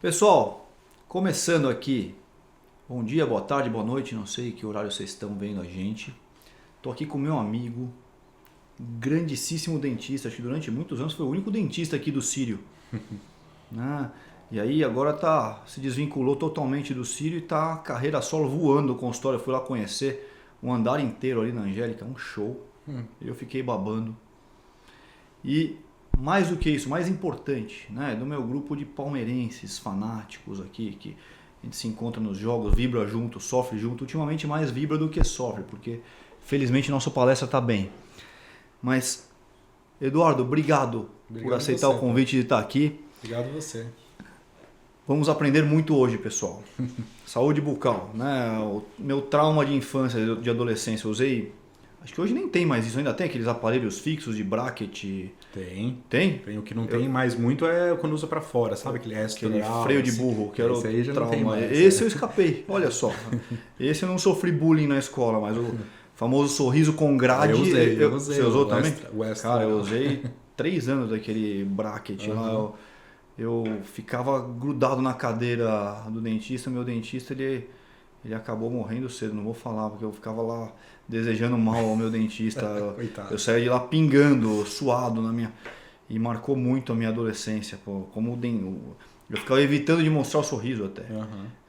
Pessoal, começando aqui, bom dia, boa tarde, boa noite, não sei que horário vocês estão vendo a gente. Tô aqui com meu amigo, grandíssimo dentista, acho que durante muitos anos foi o único dentista aqui do Sírio, né? E aí agora se desvinculou totalmente do Sírio e tá carreira solo voando o consultório. Eu fui lá conhecer um andar inteiro ali na Angélica, um show. Eu fiquei babando. E mais do que isso, mais importante, né, do meu grupo de palmeirenses fanáticos aqui, que a gente se encontra nos jogos, vibra junto, sofre junto. Ultimamente mais vibra do que sofre, porque felizmente nossa palestra está bem. Mas, Eduardo, obrigado por aceitar você, o convite de estar aqui. Obrigado você. Vamos aprender muito hoje, pessoal. Saúde bucal, né? O meu trauma de infância, de adolescência, eu usei. Acho que hoje nem tem mais isso, ainda tem aqueles aparelhos fixos de bracket. Tem. Tem? Tem. O que não tem mais muito é quando usa pra fora, sabe? Aquele Freio de burro, que era o esse aí já não tem trauma. mais, Esse eu escapei, olha só. Esse eu não sofri bullying na escola, mas o famoso sorriso com grade. Eu usei. Você usou também? O extra, Cara, eu usei 3 anos daquele bracket lá. Eu ficava grudado na cadeira do dentista. Meu dentista, ele acabou morrendo cedo, não vou falar, porque eu ficava lá desejando mal ao meu dentista. Eu saía de lá pingando, suado na minha. E marcou muito a minha adolescência, pô, eu ficava evitando de mostrar o sorriso até.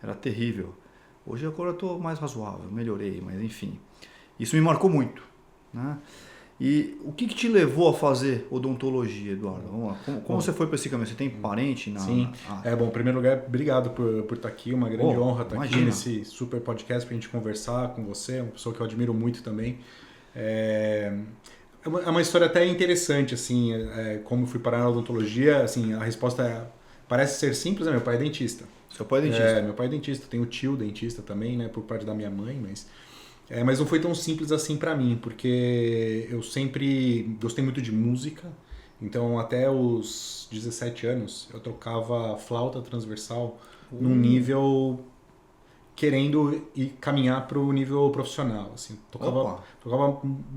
Era terrível. Hoje agora eu tô mais razoável, melhorei, mas enfim. Isso me marcou muito, né? E o que te levou a fazer odontologia, Eduardo? Vamos lá. Como você foi para esse caminho? Você tem parente na... Sim. Bom, em primeiro lugar, obrigado por estar aqui. Uma grande honra estar aqui nesse super podcast para a gente conversar com você. Uma pessoa que eu admiro muito também. É uma história até interessante, assim, como eu fui parar na odontologia. Assim, a resposta parece ser simples, né? Meu pai é dentista. Seu pai é dentista? Meu pai é dentista. Tenho tio dentista também, né? Por parte da minha mãe, mas não foi tão simples assim pra mim, porque eu sempre gostei muito de música. Então, até os 17 anos, eu tocava flauta transversal num nível querendo caminhar para o nível profissional. Assim, tocava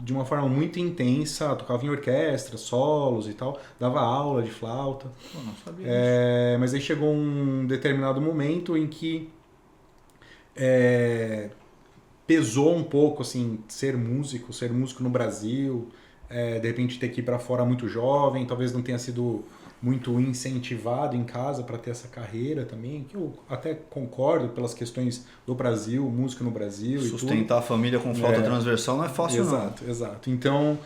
de uma forma muito intensa, tocava em orquestra, solos e tal, dava aula de flauta. Pô, não sabia disso. Mas aí chegou um determinado momento em que pesou um pouco assim ser músico no Brasil, de repente ter que ir para fora muito jovem, talvez não tenha sido muito incentivado em casa para ter essa carreira também, que eu até concordo pelas questões do Brasil, música no Brasil. Sustentar a família com flauta transversal não é fácil, Exato. Então,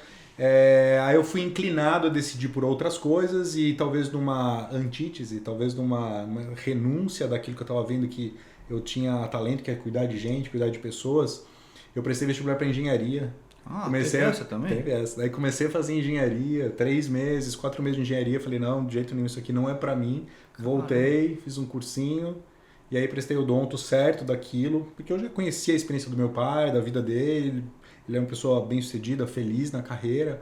aí eu fui inclinado a decidir por outras coisas e talvez numa antítese, talvez numa renúncia daquilo que eu estava vendo que eu tinha talento, que é cuidar de gente, cuidar de pessoas. Eu prestei vestibular para engenharia. Teve essa também? Teve essa. Daí comecei a fazer engenharia, 3 meses, 4 meses de engenharia. Falei, não, de jeito nenhum, isso aqui não é para mim. Voltei, fiz um cursinho e aí prestei o odonto certo daquilo, porque eu já conhecia a experiência do meu pai, da vida dele. Ele é uma pessoa bem sucedida, feliz na carreira.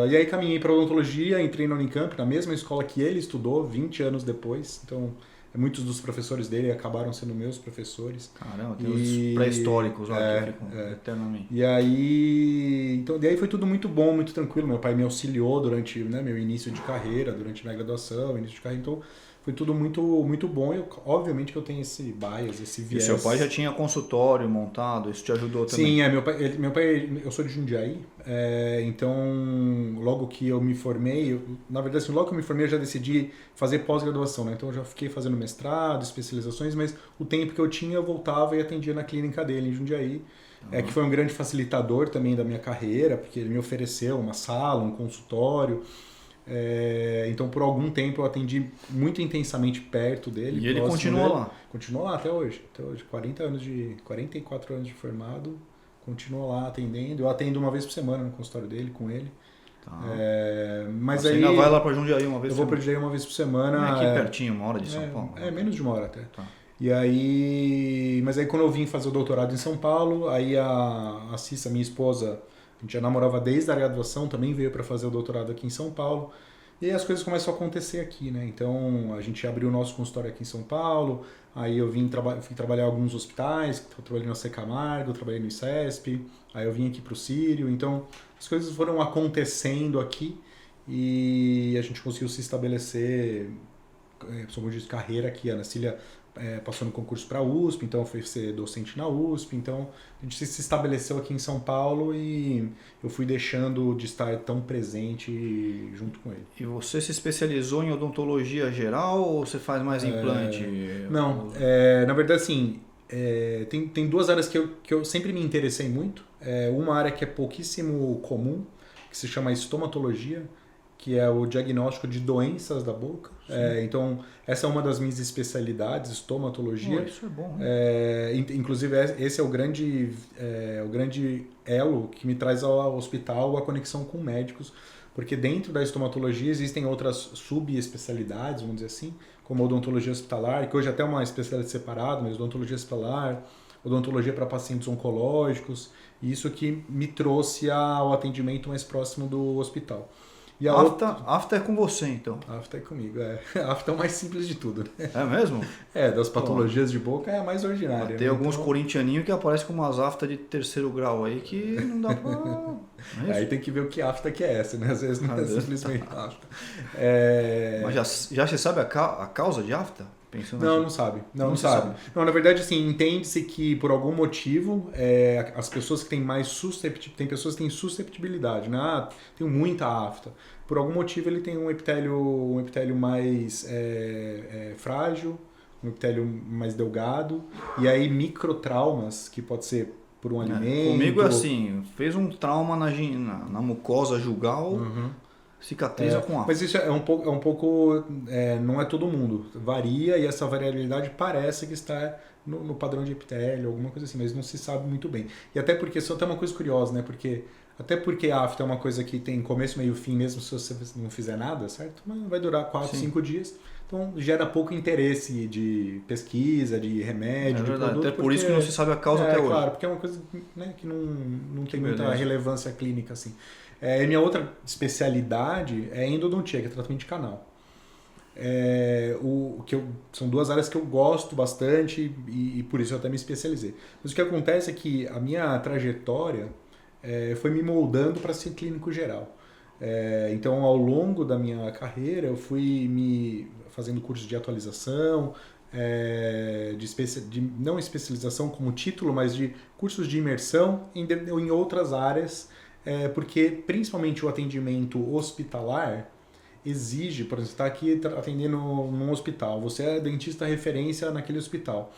E aí caminhei para odontologia, entrei na Unicamp, na mesma escola que ele estudou, 20 anos depois. Então, muitos dos professores dele acabaram sendo meus professores. Caramba, tem os pré-históricos lá que ficam eternamente. E aí, então, daí foi tudo muito bom, muito tranquilo. Meu pai me auxiliou durante meu início de carreira, durante minha graduação, início de carreira. Então, foi tudo muito, muito bom. E obviamente que eu tenho esse bias, esse viés. E seu pai já tinha consultório montado, isso te ajudou também? Sim, meu pai, eu sou de Jundiaí, então logo que eu me formei, na verdade assim, logo que eu me formei eu já decidi fazer pós-graduação, né? Então eu já fiquei fazendo mestrado, especializações, mas o tempo que eu tinha eu voltava e atendia na clínica dele em Jundiaí, que foi um grande facilitador também da minha carreira, porque ele me ofereceu uma sala, um consultório. Então por algum tempo eu atendi muito intensamente perto dele. E ele continua lá? Continua lá até hoje. 44 anos de formado, continua lá atendendo. Eu atendo uma vez por semana no consultório dele, com ele. Mas você aí ainda vai lá para Jundiaí uma vez por semana? Eu vou para Jundiaí uma vez por semana. É aqui pertinho, 1 hora de São Paulo. Menos de 1 hora até. Tá. Mas aí quando eu vim fazer o doutorado em São Paulo, aí a Cissa, minha esposa, a gente já namorava desde a graduação, também veio para fazer o doutorado aqui em São Paulo. E aí as coisas começam a acontecer aqui, né? Então a gente abriu o nosso consultório aqui em São Paulo, aí eu fui trabalhar em alguns hospitais, eu trabalhei no AC Camargo, trabalhei no ICESP, aí eu vim aqui para o Sírio. Então as coisas foram acontecendo aqui e a gente conseguiu se estabelecer somos de carreira aqui. A Ana Cília passou no concurso para a USP, então foi ser docente na USP. Então a gente se estabeleceu aqui em São Paulo e eu fui deixando de estar tão presente junto com ele. E você se especializou em odontologia geral ou você faz mais implante? Não, na verdade assim, tem duas áreas que eu sempre me interessei muito. Uma área que é pouquíssimo comum, que se chama estomatologia, que é o diagnóstico de doenças da boca. Então, essa é uma das minhas especialidades, estomatologia. Isso é bom. Inclusive, esse é o grande elo que me traz ao hospital, a conexão com médicos, porque dentro da estomatologia existem outras subespecialidades, vamos dizer assim, como a odontologia hospitalar, que hoje até é uma especialidade separada, mas odontologia hospitalar, odontologia para pacientes oncológicos, e isso que me trouxe ao atendimento mais próximo do hospital. E afta é com você, então? Afta é comigo, A afta é o mais simples de tudo, né? É mesmo? Das patologias de boca é a mais ordinária. Tem alguns corintianinhos que aparecem com umas aftas de terceiro grau aí que não dá pra... Aí tem que ver o que afta que é essa, né? Às vezes não é simplesmente afta. Mas já se sabe a causa de afta? Pensando não, assim. não sabe. Não sabe. Não, na verdade, assim, entende-se que por algum motivo as pessoas que têm mais susceptibilidade, tem pessoas que têm susceptibilidade, né? Tenho muita afta. Por algum motivo ele tem um epitélio mais frágil, um epitélio mais delgado, e aí microtraumas, que pode ser por um alimento. Comigo é assim, fez um trauma na mucosa jugal. Uhum. Cicatriza com afta. Mas isso é um pouco não é todo mundo. Varia e essa variabilidade parece que está no padrão de epitélio, alguma coisa assim, mas não se sabe muito bem. E até porque, só tem uma coisa curiosa, né? Até porque a afta é uma coisa que tem começo, meio e fim, mesmo se você não fizer nada, certo? Mas vai durar 4, 5 dias. Então gera pouco interesse de pesquisa, de remédio, de produto. Até por isso que não se sabe a causa até hoje. Claro, porque é uma coisa, né, que não tem muita relevância clínica assim. Minha outra especialidade é endodontia, que é tratamento de canal. São duas áreas que eu gosto bastante e por isso eu até me especializei. Mas o que acontece é que a minha trajetória foi me moldando para ser clínico geral. Então, ao longo da minha carreira, eu fui me fazendo cursos de atualização, não especialização como título, mas de cursos de imersão em outras áreas, porque principalmente o atendimento hospitalar exige, por exemplo, você está aqui atendendo num hospital, você é dentista referência naquele hospital.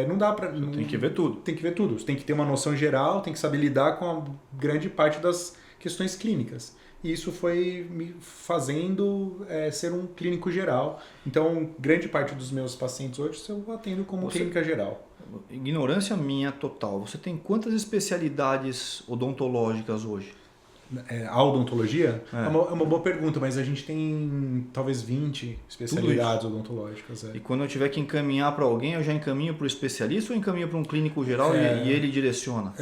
Não dá para... Tem que ver tudo. Tem que ver tudo. Você tem que ter uma noção geral, tem que saber lidar com a grande parte das questões clínicas. E isso foi me fazendo ser um clínico geral. Então, grande parte dos meus pacientes hoje eu atendo como clínica geral. Ignorância minha total. Você tem quantas especialidades odontológicas hoje? A odontologia? É uma boa pergunta, mas a gente tem talvez 20 especialidades odontológicas. E quando eu tiver que encaminhar para alguém, eu já encaminho para o especialista ou encaminho para um clínico geral e ele direciona?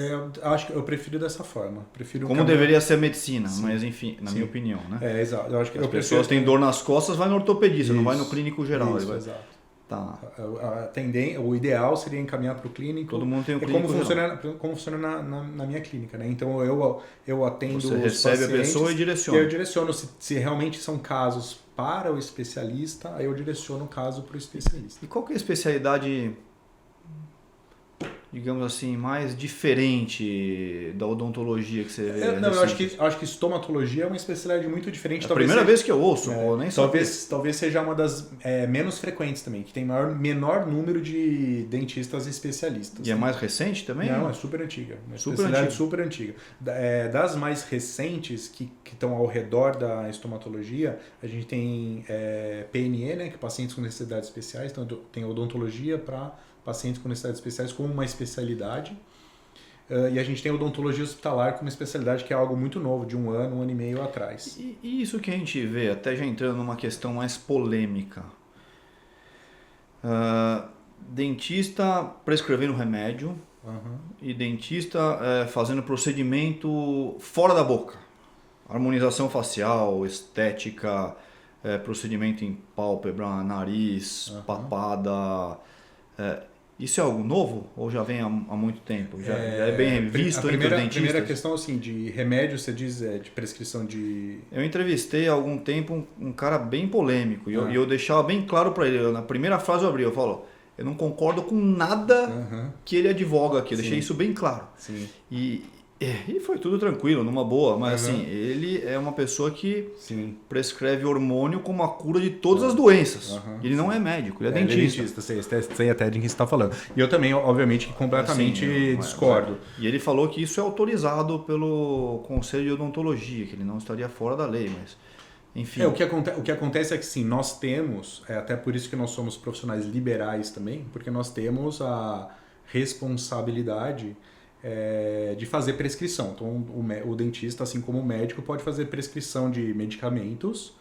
Acho que eu prefiro dessa forma. Como deveria ser a medicina, mas enfim, na minha opinião, né? Exato. Eu acho que as pessoas têm dor nas costas, vai no ortopedista, não vai no clínico geral. Exato. Tá. O ideal seria encaminhar para o clínico. Todo mundo tem um clínico como funciona na minha clínica, né? Então eu atendo Você recebe a pessoa e direciona. E eu direciono se realmente são casos para o especialista, aí eu direciono o caso para o especialista. E qual que é a especialidade, digamos assim, mais diferente da odontologia que você vê? Eu acho que estomatologia é uma especialidade muito diferente. É a primeira vez que eu ouço, nem talvez seja uma das menos frequentes também, que tem menor número de dentistas especialistas. E é mais recente também? Não, é super antiga. Uma especialidade super antiga. Das mais recentes que estão ao redor da estomatologia, a gente tem PNE, né, que é pacientes com necessidades especiais, então tem odontologia para pacientes com necessidades especiais como uma especialidade. E a gente tem odontologia hospitalar como especialidade, que é algo muito novo, de um ano e meio atrás. E isso que a gente vê, até já entrando numa questão mais polêmica. Dentista prescrevendo remédio e dentista fazendo procedimento fora da boca. Harmonização facial, estética, procedimento em pálpebra, nariz, papada... Isso é algo novo ou já vem há muito tempo? Já é bem visto entre os dentistas? A primeira questão, assim, de remédio, você diz, de prescrição de... Eu entrevistei há algum tempo um cara bem polêmico e Ah. eu deixava bem claro para ele, na primeira frase eu abri, eu falo, eu não concordo com nada que ele advoga aqui, eu deixei isso bem claro. Sim. E foi tudo tranquilo, numa boa, mas assim, ele é uma pessoa que prescreve hormônio como a cura de todas as doenças. Ele não é médico, ele é dentista. Ele é dentista, sei até de quem você está falando. E eu também, obviamente, que completamente discordo. E ele falou que isso é autorizado pelo Conselho de Odontologia, que ele não estaria fora da lei, mas enfim. O que acontece é que sim, nós temos, até por isso que nós somos profissionais liberais também, porque nós temos a responsabilidade de fazer prescrição. Então, o dentista, assim como o médico, pode fazer prescrição de medicamentos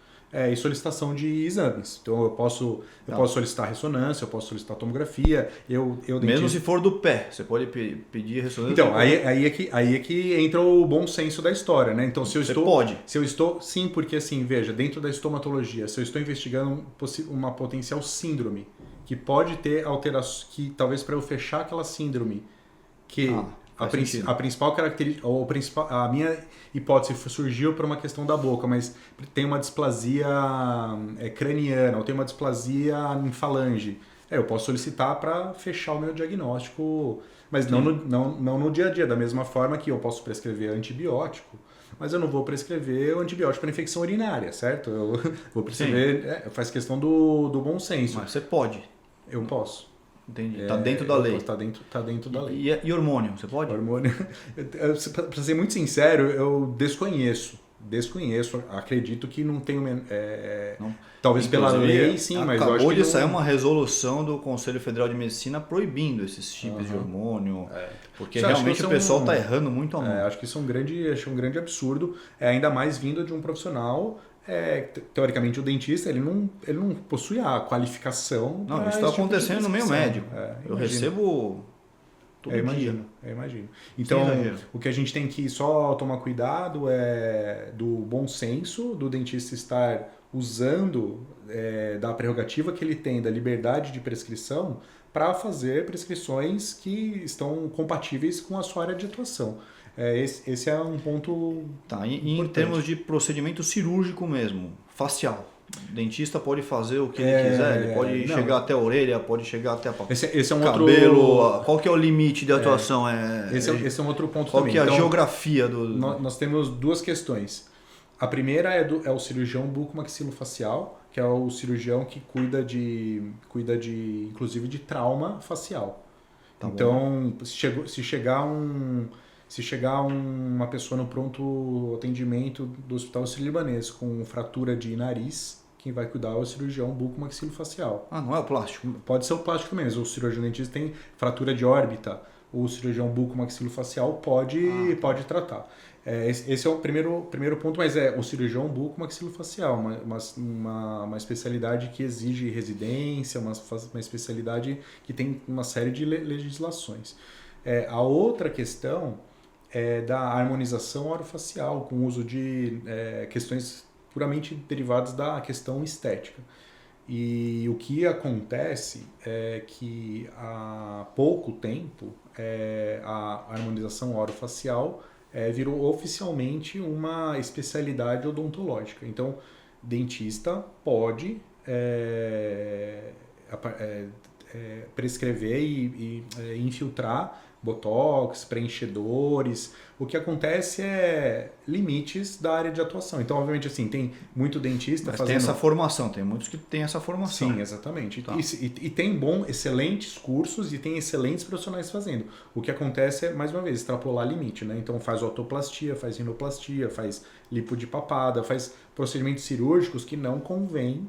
e solicitação de exames. Então, eu posso solicitar ressonância, eu posso solicitar tomografia. Mesmo se for do pé, você pode pedir ressonância. Então, aí é que entra o bom senso da história, né? Então, pode. Sim, porque assim, veja, dentro da estomatologia, se eu estou investigando uma potencial síndrome, que pode ter alterações, que talvez para eu fechar aquela síndrome, que a principal característica, ou a minha hipótese surgiu por uma questão da boca, mas tem uma displasia craniana, ou tem uma displasia em falange. Eu posso solicitar para fechar o meu diagnóstico, mas não no dia a dia, da mesma forma que eu posso prescrever antibiótico, mas eu não vou prescrever o antibiótico para infecção urinária, certo? Eu vou prescrever, faz questão do bom senso. Mas você pode. Eu posso. Entendi. Está dentro da lei. Está dentro da lei. E hormônio, você pode? Hormônio, para ser muito sincero, eu desconheço. Acredito que não tenho... talvez pela lei, sim, mas eu acho que acabou de sair uma resolução do Conselho Federal de Medicina proibindo esses tipos de hormônio, porque realmente o pessoal está errando muito a mão. Acho que isso é um grande absurdo, ainda mais vindo de um profissional... teoricamente o dentista ele não possui a qualificação. Não, isso está acontecendo no meio médico. Eu recebo todo dia. Eu imagino. Então, o que a gente tem que só tomar cuidado é do bom senso, do dentista estar usando da prerrogativa que ele tem, da liberdade de prescrição, para fazer prescrições que estão compatíveis com a sua área de atuação. Esse é um ponto em termos de procedimento cirúrgico mesmo, facial. O dentista pode fazer o que ele quiser, ele pode chegar até a orelha, pode chegar até a esse é um cabelo. Qual que é o limite de atuação? Esse é um outro ponto qual também. Que é a geografia do... Nós temos duas questões. A primeira é o cirurgião bucomaxilofacial, que é o cirurgião que cuida de inclusive de trauma facial. Então, se chegar uma pessoa no pronto atendimento do Hospital Sírio-Libanês com fratura de nariz, quem vai cuidar é o cirurgião bucomaxilofacial. Não é o plástico? Pode ser o plástico também, mas o cirurgião dentista tem fratura de órbita, o cirurgião bucomaxilofacial pode tratar. Esse é o primeiro ponto, mas o cirurgião bucomaxilofacial, uma especialidade que exige residência, uma especialidade que tem uma série de legislações. A outra questão é da harmonização orofacial, com o uso de questões puramente derivadas da questão estética. E o que acontece é que há pouco tempo a harmonização orofacial virou oficialmente uma especialidade odontológica. Então, dentista pode prescrever e infiltrar botox, preenchedores. O que acontece é limites da área de atuação. Então, obviamente, assim, tem muito dentista Mas fazendo... tem essa formação, tem muitos que têm essa formação. Sim, exatamente. E tem excelentes cursos e tem excelentes profissionais fazendo. O que acontece é, mais uma vez, extrapolar limite, né? Então, faz otoplastia, faz rinoplastia, faz lipo de papada, faz procedimentos cirúrgicos que não convém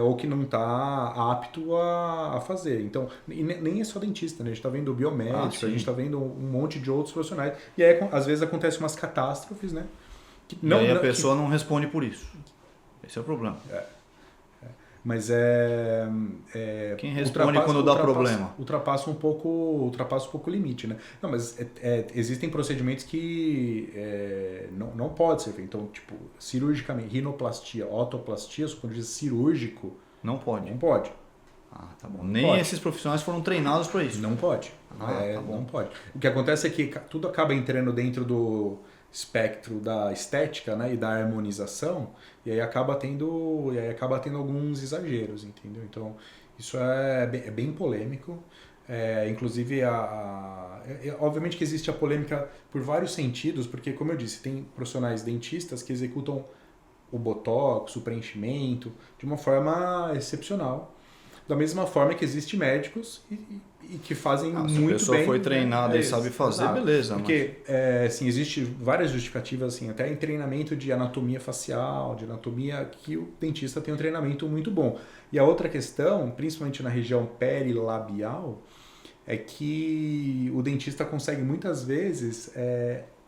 ou que não está apto a fazer. Então, nem é só dentista, né? A gente está vendo biomédico, a gente está vendo um monte de outros profissionais. E aí, às vezes, acontecem umas catástrofes, né? E aí a pessoa não responde por isso. Esse é o problema. Mas quem responde quando dá problema? Ultrapassa um pouco o limite, né? Não, mas existem procedimentos que não pode ser feito. Então, tipo, cirurgicamente, rinoplastia, otoplastia, se for cirúrgico, não pode. Não pode. Ah, tá bom. Nem Pode. esses profissionais foram treinados para isso. Não pode. Tá bom. Não pode. O que acontece é que tudo acaba entrando dentro do espectro da estética, né, e da harmonização, e aí acaba tendo alguns exageros, entendeu? Então, isso é bem polêmico. Inclusive, obviamente que existe a polêmica por vários sentidos, porque, como eu disse, tem profissionais dentistas que executam o botox, o preenchimento, de uma forma excepcional. Da mesma forma que existem médicos e que fazem muito bem. Se a pessoa foi treinada e sabe fazer, exato. beleza. Porque assim, existe várias justificativas, assim, até em treinamento de anatomia facial, de anatomia, que o dentista tem um treinamento muito bom. E a outra questão, principalmente na região perilabial, é que o dentista consegue muitas vezes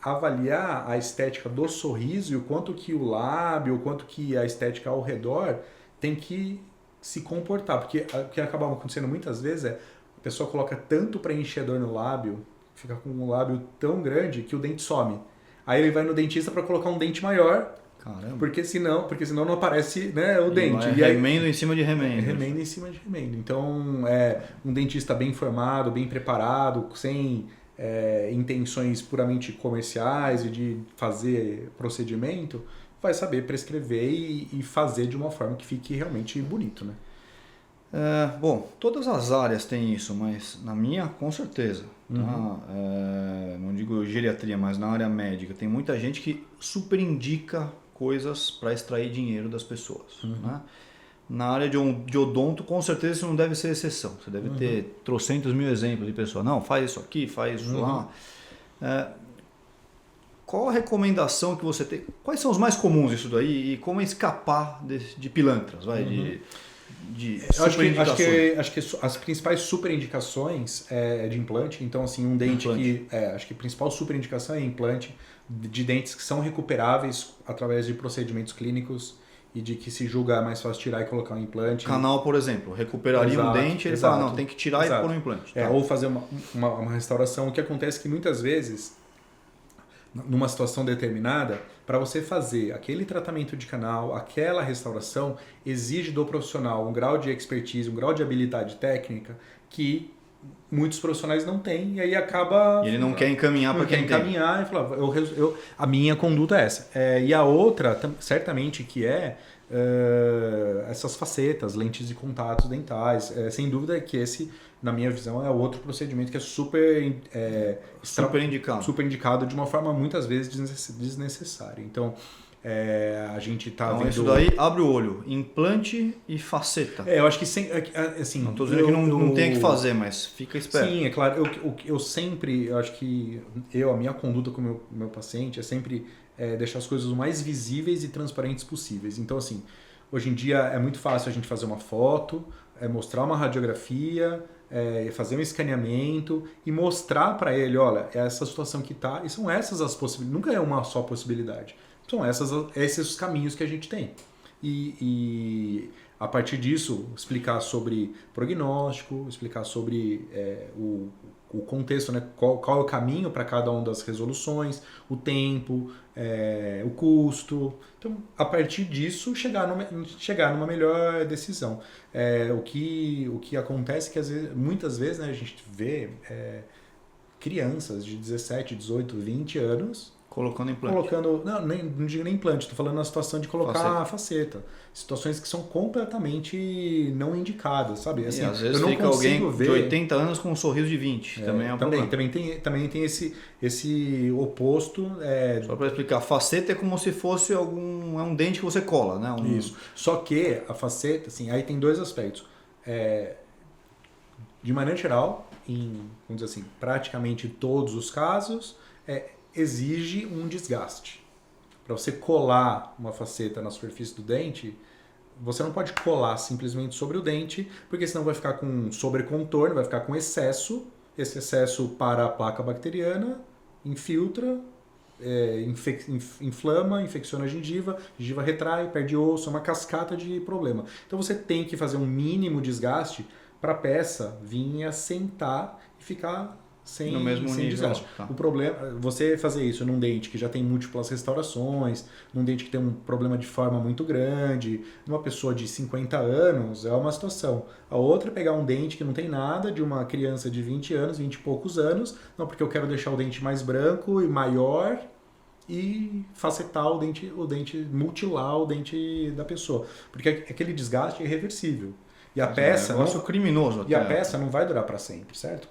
avaliar a estética do sorriso e o quanto que o lábio, o quanto que a estética ao redor tem que se comportar, porque o que acaba acontecendo muitas vezes é a pessoa coloca tanto preenchedor no lábio, fica com um lábio tão grande que o dente some. Aí ele vai no dentista para colocar um dente maior, Caramba. porque senão não aparece, né, o dente. E aí, remendo em cima de remendo. Remendo em cima de remendo. Então, um dentista bem formado, bem preparado, sem intenções puramente comerciais e de fazer procedimento, vai saber prescrever e fazer de uma forma que fique realmente bonito, né? Bom, todas as áreas têm isso, mas na minha, com certeza. Tá? Não digo geriatria, mas na área médica, tem muita gente que super indica coisas para extrair dinheiro das pessoas. Né? Na área de odonto, com certeza isso não deve ser exceção. Você deve ter trocentos mil exemplos de pessoa. Não, faz isso aqui, faz isso lá. Qual a recomendação que você tem? Quais são os mais comuns isso daí e como escapar de pilantras? De acho que as principais superindicações é de implante. Então, assim, um dente que... acho que a principal superindicação é implante de dentes que são recuperáveis através de procedimentos clínicos e de que se julga mais fácil tirar e colocar um implante. Canal, por exemplo, recuperaria um dente, ele fala, não, tem que tirar e pôr um implante. Tá? Ou fazer uma restauração. O que acontece é que muitas vezes, numa situação determinada, para você fazer aquele tratamento de canal, aquela restauração, exige do profissional um grau de expertise, um grau de habilidade técnica que muitos profissionais não têm, e aí acaba... E ele não quer encaminhar para quem encaminhar e falar, a minha conduta é essa. E a outra, certamente, que essas facetas, lentes de contatos dentais. Sem dúvida que esse, na minha visão, é outro procedimento que é super indicado de uma forma muitas vezes desnecessária. Então, a gente está vendo... Isso daí abre o olho, implante e faceta. Eu acho que assim... Não estou dizendo que não tem que fazer, mas fica esperto. Sim, é claro. Eu acho que a minha conduta com o meu paciente é sempre deixar as coisas o mais visíveis e transparentes possíveis. Então, assim, hoje em dia é muito fácil a gente fazer uma foto, mostrar uma radiografia, fazer um escaneamento e mostrar para ele, olha, essa situação que está, e são essas as possibilidades, nunca é uma só possibilidade. São esses os caminhos que a gente tem. E a partir disso, explicar sobre prognóstico, explicar sobre o contexto, né? Qual é o caminho para cada uma das resoluções, o tempo, o custo. Então, a partir disso, chegar numa melhor decisão. O que acontece é que muitas vezes, né, a gente vê crianças de 17, 18, 20 anos... Colocando implante. Não digo nem implante, estou falando na situação de colocar faceta. Situações que são completamente não indicadas, sabe? Assim, às vezes fica alguém de 80 anos com um sorriso de 20. Também é um problema. Também tem esse oposto. Só para explicar, faceta é como se fosse um dente que você cola, né? Isso. Só que a faceta, assim, aí tem dois aspectos. De maneira geral, vamos dizer assim, praticamente todos os casos, exige um desgaste. Para você colar uma faceta na superfície do dente, você não pode colar simplesmente sobre o dente, porque senão vai ficar com sobrecontorno, vai ficar com excesso. Esse excesso para a placa bacteriana, infiltra, inflama, infecciona a gengiva retrai, perde osso, é uma cascata de problema. Então você tem que fazer um mínimo desgaste para a peça vir assentar e ficar no mesmo nível. Desgaste. Tá. O problema, você fazer isso num dente que já tem múltiplas restaurações, num dente que tem um problema de forma muito grande, numa pessoa de 50 anos, é uma situação. A outra é pegar um dente que não tem nada, de uma criança de 20 anos, 20 e poucos anos, não, porque eu quero deixar o dente mais branco e maior e facetar o dente, mutilar o dente da pessoa. Porque aquele desgaste é irreversível. E a peça... É um negócio criminoso até. E a peça não vai durar para sempre, certo?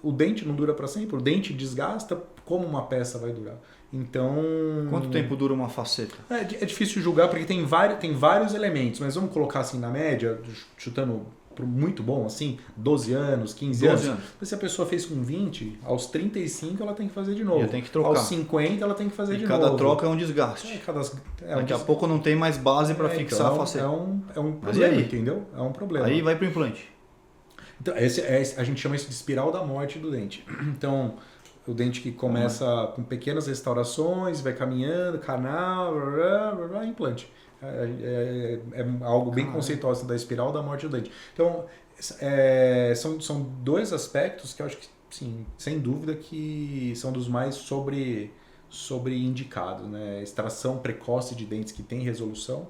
O dente não dura para sempre, o dente desgasta, como uma peça vai durar? Então... Quanto tempo dura uma faceta? É difícil julgar porque tem vários elementos, mas vamos colocar assim na média, chutando pro muito bom, assim, 12 anos, 15 anos. Mas se a pessoa fez com 20, aos 35 ela tem que fazer de novo. Tem que trocar. Aos 50 ela tem que fazer de novo. Cada troca é um desgaste. Daqui a pouco não tem mais base para fixar então, a faceta. É um problema, entendeu? É um problema. Aí vai pro implante. Então, a gente chama isso de espiral da morte do dente. Então, o dente que começa com pequenas restaurações, vai caminhando, canal, implante. É algo bem conceitual da espiral da morte do dente. Então, são dois aspectos que eu acho que, sim, sem dúvida, que são dos mais sobre indicados, né? Extração precoce de dentes que tem resolução.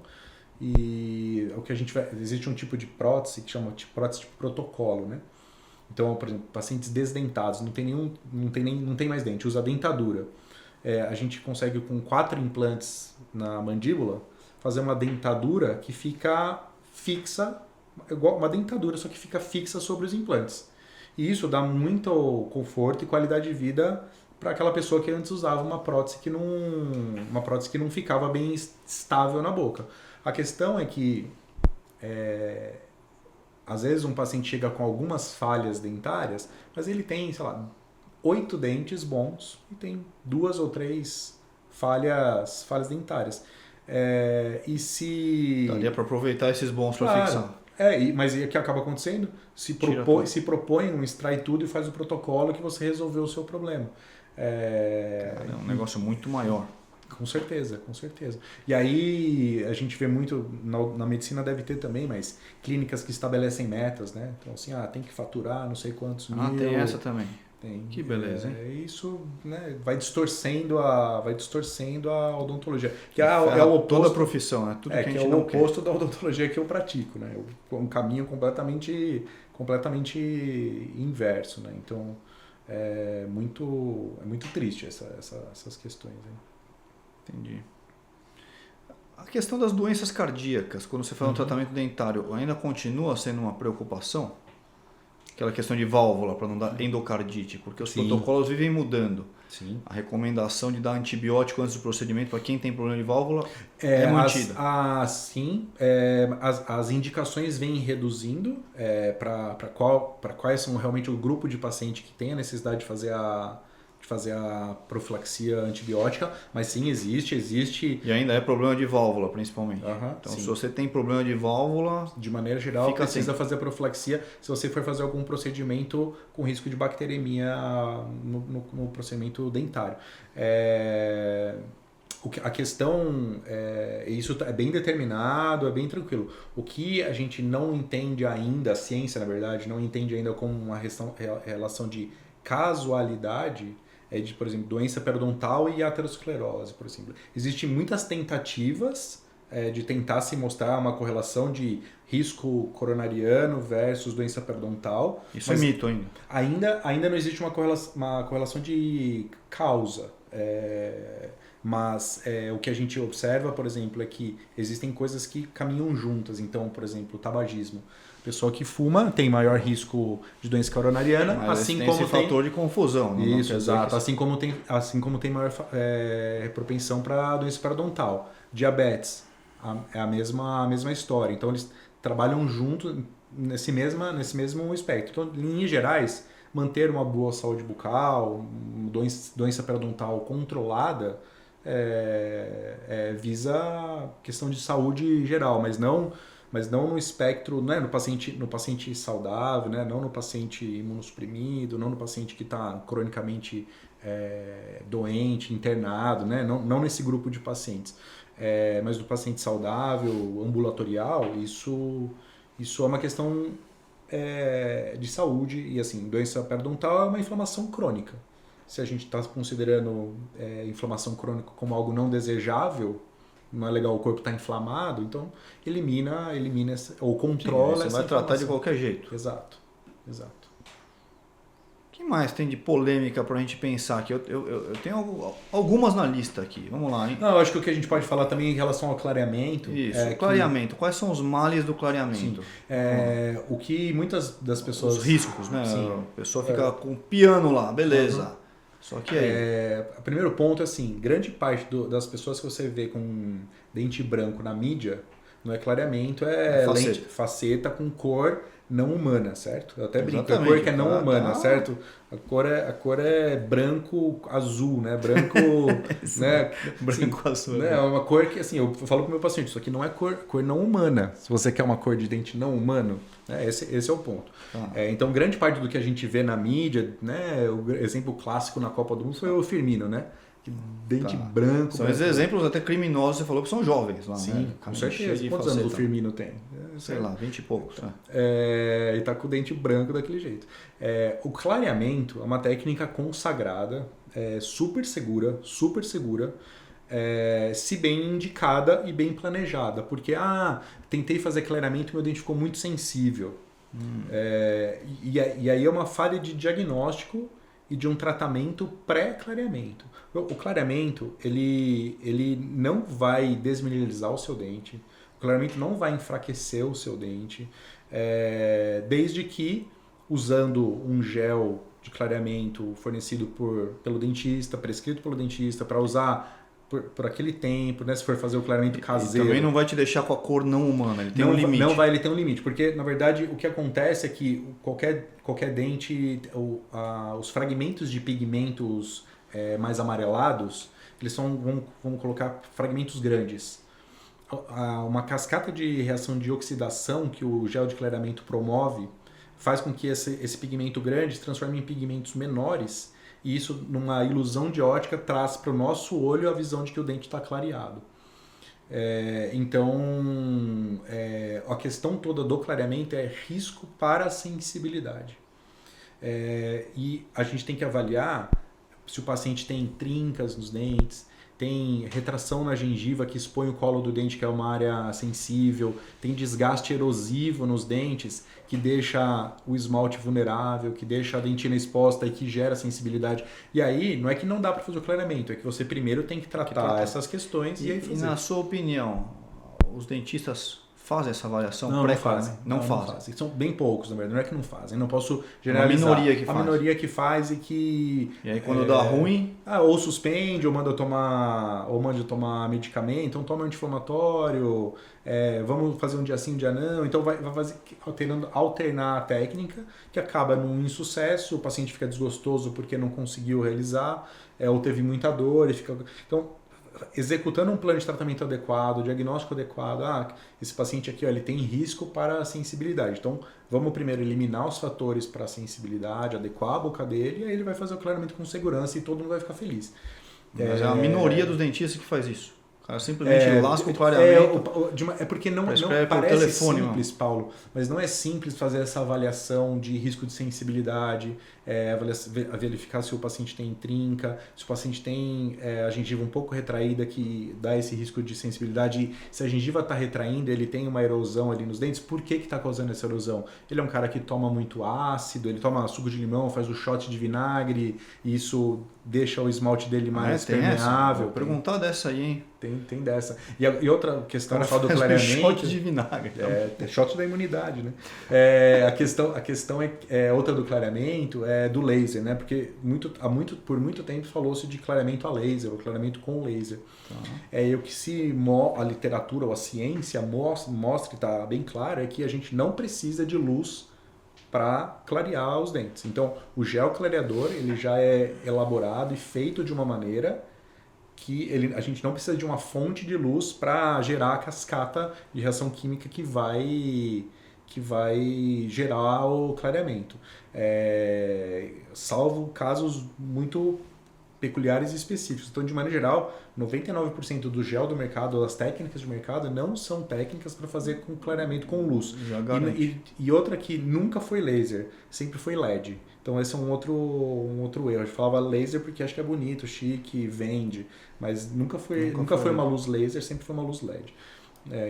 E o que existe um tipo de prótese que chama de prótese de protocolo, né? Então, por exemplo, pacientes desdentados, não tem mais dente, usa dentadura. A gente consegue com 4 implantes na mandíbula fazer uma dentadura que fica fixa, igual uma dentadura, só que fica fixa sobre os implantes. E isso dá muito conforto e qualidade de vida para aquela pessoa que antes usava uma prótese que não ficava bem estável na boca. A questão é que, às vezes, um paciente chega com algumas falhas dentárias, mas ele tem, sei lá, 8 dentes bons e tem 2 ou 3 falhas dentárias. Daria para aproveitar esses bons para fixar. Mas o que acaba acontecendo? Se propõe, um extrai tudo e faz o protocolo que você resolveu o seu problema. É um negócio muito maior. Com certeza. E aí a gente vê muito, na medicina deve ter também, mas clínicas que estabelecem metas, né? Então assim, tem que faturar não sei quantos mil. Tem essa também. Tem. Que beleza, hein? Isso, né, vai distorcendo a odontologia. Que é o oposto, toda a profissão, né? Tudo que a gente é o não oposto da odontologia que eu pratico, né? Um caminho completamente inverso, né? Então é muito triste essas questões, hein? Entendi. A questão das doenças cardíacas, quando você fala no tratamento dentário, ainda continua sendo uma preocupação? Aquela questão de válvula para não dar endocardite, porque os protocolos vivem mudando. Sim. A recomendação de dar antibiótico antes do procedimento para quem tem problema de válvula é mantida. As indicações vêm reduzindo para quais são realmente o grupo de paciente que tem a necessidade de fazer a profilaxia antibiótica, mas sim, existe. E ainda é problema de válvula, principalmente. Então, sim. se você tem problema de válvula... De maneira geral, precisa fazer a profilaxia se você for fazer algum procedimento com risco de bacteremia no procedimento dentário. A questão, isso é bem determinado, é bem tranquilo. O que a gente não entende ainda, a ciência, na verdade, não entende ainda como uma relação de casualidade, de, por exemplo, doença periodontal e aterosclerose, por exemplo. Existem muitas tentativas de tentar se mostrar uma correlação de risco coronariano versus doença periodontal. Isso é mito ainda. Ainda não existe uma correlação de causa. Mas o que a gente observa, por exemplo, é que existem coisas que caminham juntas. Então, por exemplo, o tabagismo. Pessoa que fuma tem maior risco de doença coronariana, mas assim como tem fator de confusão. Não isso, exato. Assim como tem maior propensão para doença periodontal. Diabetes, é a mesma história. Então, eles trabalham juntos nesse mesmo aspecto. Então, em linhas gerais, manter uma boa saúde bucal, doença periodontal controlada, visa questão de saúde geral, mas não no espectro, né, no paciente saudável, né, não no paciente imunossuprimido, não no paciente que está cronicamente doente, internado, né, não nesse grupo de pacientes. Mas do paciente saudável, ambulatorial, isso é uma questão de saúde. E assim, doença periodontal é uma inflamação crônica. Se a gente está considerando inflamação crônica como algo não desejável, não é legal, o corpo está inflamado, então elimina ou controla essa Você vai tratar de qualquer jeito. Exato. O que mais tem de polêmica para a gente pensar aqui? Eu tenho algumas na lista aqui. Vamos lá, hein? Não, eu acho que o que a gente pode falar também em relação ao clareamento... Isso, clareamento. Quais são os males do clareamento? O que muitas das pessoas... Os riscos, né? Sim. A pessoa fica com o piano lá, beleza. Só que aí... O primeiro ponto é assim, grande parte das pessoas que você vê com dente branco na mídia, não é clareamento, lente, faceta com cor não humana, certo? Eu até brinco, a cor que é não humana, certo? A cor é branco azul, né? Branco, né? Branco azul. Né? É uma cor que, assim, eu falo pro meu paciente, isso aqui não é cor não humana. Se você quer uma cor de dente não humano, né? Esse é o ponto. Então, grande parte do que a gente vê na mídia, né? O exemplo clássico na Copa do Mundo foi o Firmino, né? Dente branco. São esses exemplos até criminosos, você falou que são jovens lá, sim, né? Com certeza. Quantos anos o Firmino tem? Sei lá, 20 e poucos. E tá com o dente branco daquele jeito. O clareamento é uma técnica consagrada, super segura, se bem indicada e bem planejada. Porque, tentei fazer clareamento e meu dente ficou muito sensível. E aí é uma falha de diagnóstico e de um tratamento pré-clareamento. O clareamento, ele não vai desmineralizar o seu dente, o clareamento não vai enfraquecer o seu dente, desde que, usando um gel de clareamento fornecido pelo dentista, prescrito pelo dentista, para usar por aquele tempo, né? Se for fazer o clareamento caseiro. E também não vai te deixar com a cor não humana, ele tem um limite. Ele tem um limite, porque na verdade o que acontece é que qualquer dente, os fragmentos de pigmentos mais amarelados, eles são, vamos colocar, fragmentos grandes. Uma cascata de reação de oxidação que o gel de clareamento promove faz com que esse pigmento grande se transforme em pigmentos menores. E isso, numa ilusão de ótica, traz para o nosso olho a visão de que o dente está clareado. Então, a questão toda do clareamento é risco para a sensibilidade. E a gente tem que avaliar se o paciente tem trincas nos dentes, tem retração na gengiva que expõe o colo do dente, que é uma área sensível, tem desgaste erosivo nos dentes, que deixa o esmalte vulnerável, que deixa a dentina exposta e que gera sensibilidade. E aí, não é que não dá para fazer o clareamento, é que você primeiro tem que tratar essas questões e aí fazer. E na sua opinião, os dentistas fazem essa avaliação? Não fazem. Não fazem. São bem poucos, na verdade. Não é que não fazem. Não posso generalizar. Uma minoria que faz. A minoria que faz e que... E aí quando dá ruim... ou suspende, ou manda tomar medicamento, então toma anti-inflamatório, vamos fazer um dia sim, um dia não. Então vai fazer, alternar a técnica, que acaba num insucesso, o paciente fica desgostoso porque não conseguiu realizar, ou teve muita dor. Então, executando um plano de tratamento adequado, diagnóstico adequado, esse paciente aqui ele tem risco para a sensibilidade. Então, vamos primeiro eliminar os fatores para a sensibilidade, adequar a boca dele, e aí ele vai fazer o clareamento com segurança e todo mundo vai ficar feliz. Mas é a minoria dos dentistas que faz isso. O cara simplesmente lasca o clareamento. Porque não parece simples, Paulo, mas não é simples fazer essa avaliação de risco de sensibilidade, verificar se o paciente tem trinca, se o paciente tem a gengiva um pouco retraída, que dá esse risco de sensibilidade. Se a gengiva está retraindo, ele tem uma erosão ali nos dentes, por que está causando essa erosão? Ele é um cara que toma muito ácido, ele toma suco de limão, faz o shot de vinagre, e isso deixa o esmalte dele mais permeável. Vou perguntar dessa aí, hein? Tem dessa. E outra questão só do clareamento... shot de vinagre. Shot da imunidade, né? A questão outra do clareamento é do laser, né? Porque por muito tempo falou-se de clareamento a laser, ou clareamento com laser. O que a literatura ou a ciência mostra, e está bem claro, é que a gente não precisa de luz para clarear os dentes. Então, o gel clareador ele já é elaborado e feito de uma maneira que a gente não precisa de uma fonte de luz para gerar a cascata de reação química que vai gerar o clareamento. Salvo casos muito peculiares e específicos. Então, de maneira geral, 99% do gel do mercado, das técnicas de mercado, não são técnicas para fazer com clareamento com luz. E outra que nunca foi laser, sempre foi LED. Então esse é um outro erro. A gente falava laser porque acho que é bonito, chique, vende, mas nunca foi uma luz laser, sempre foi uma luz LED.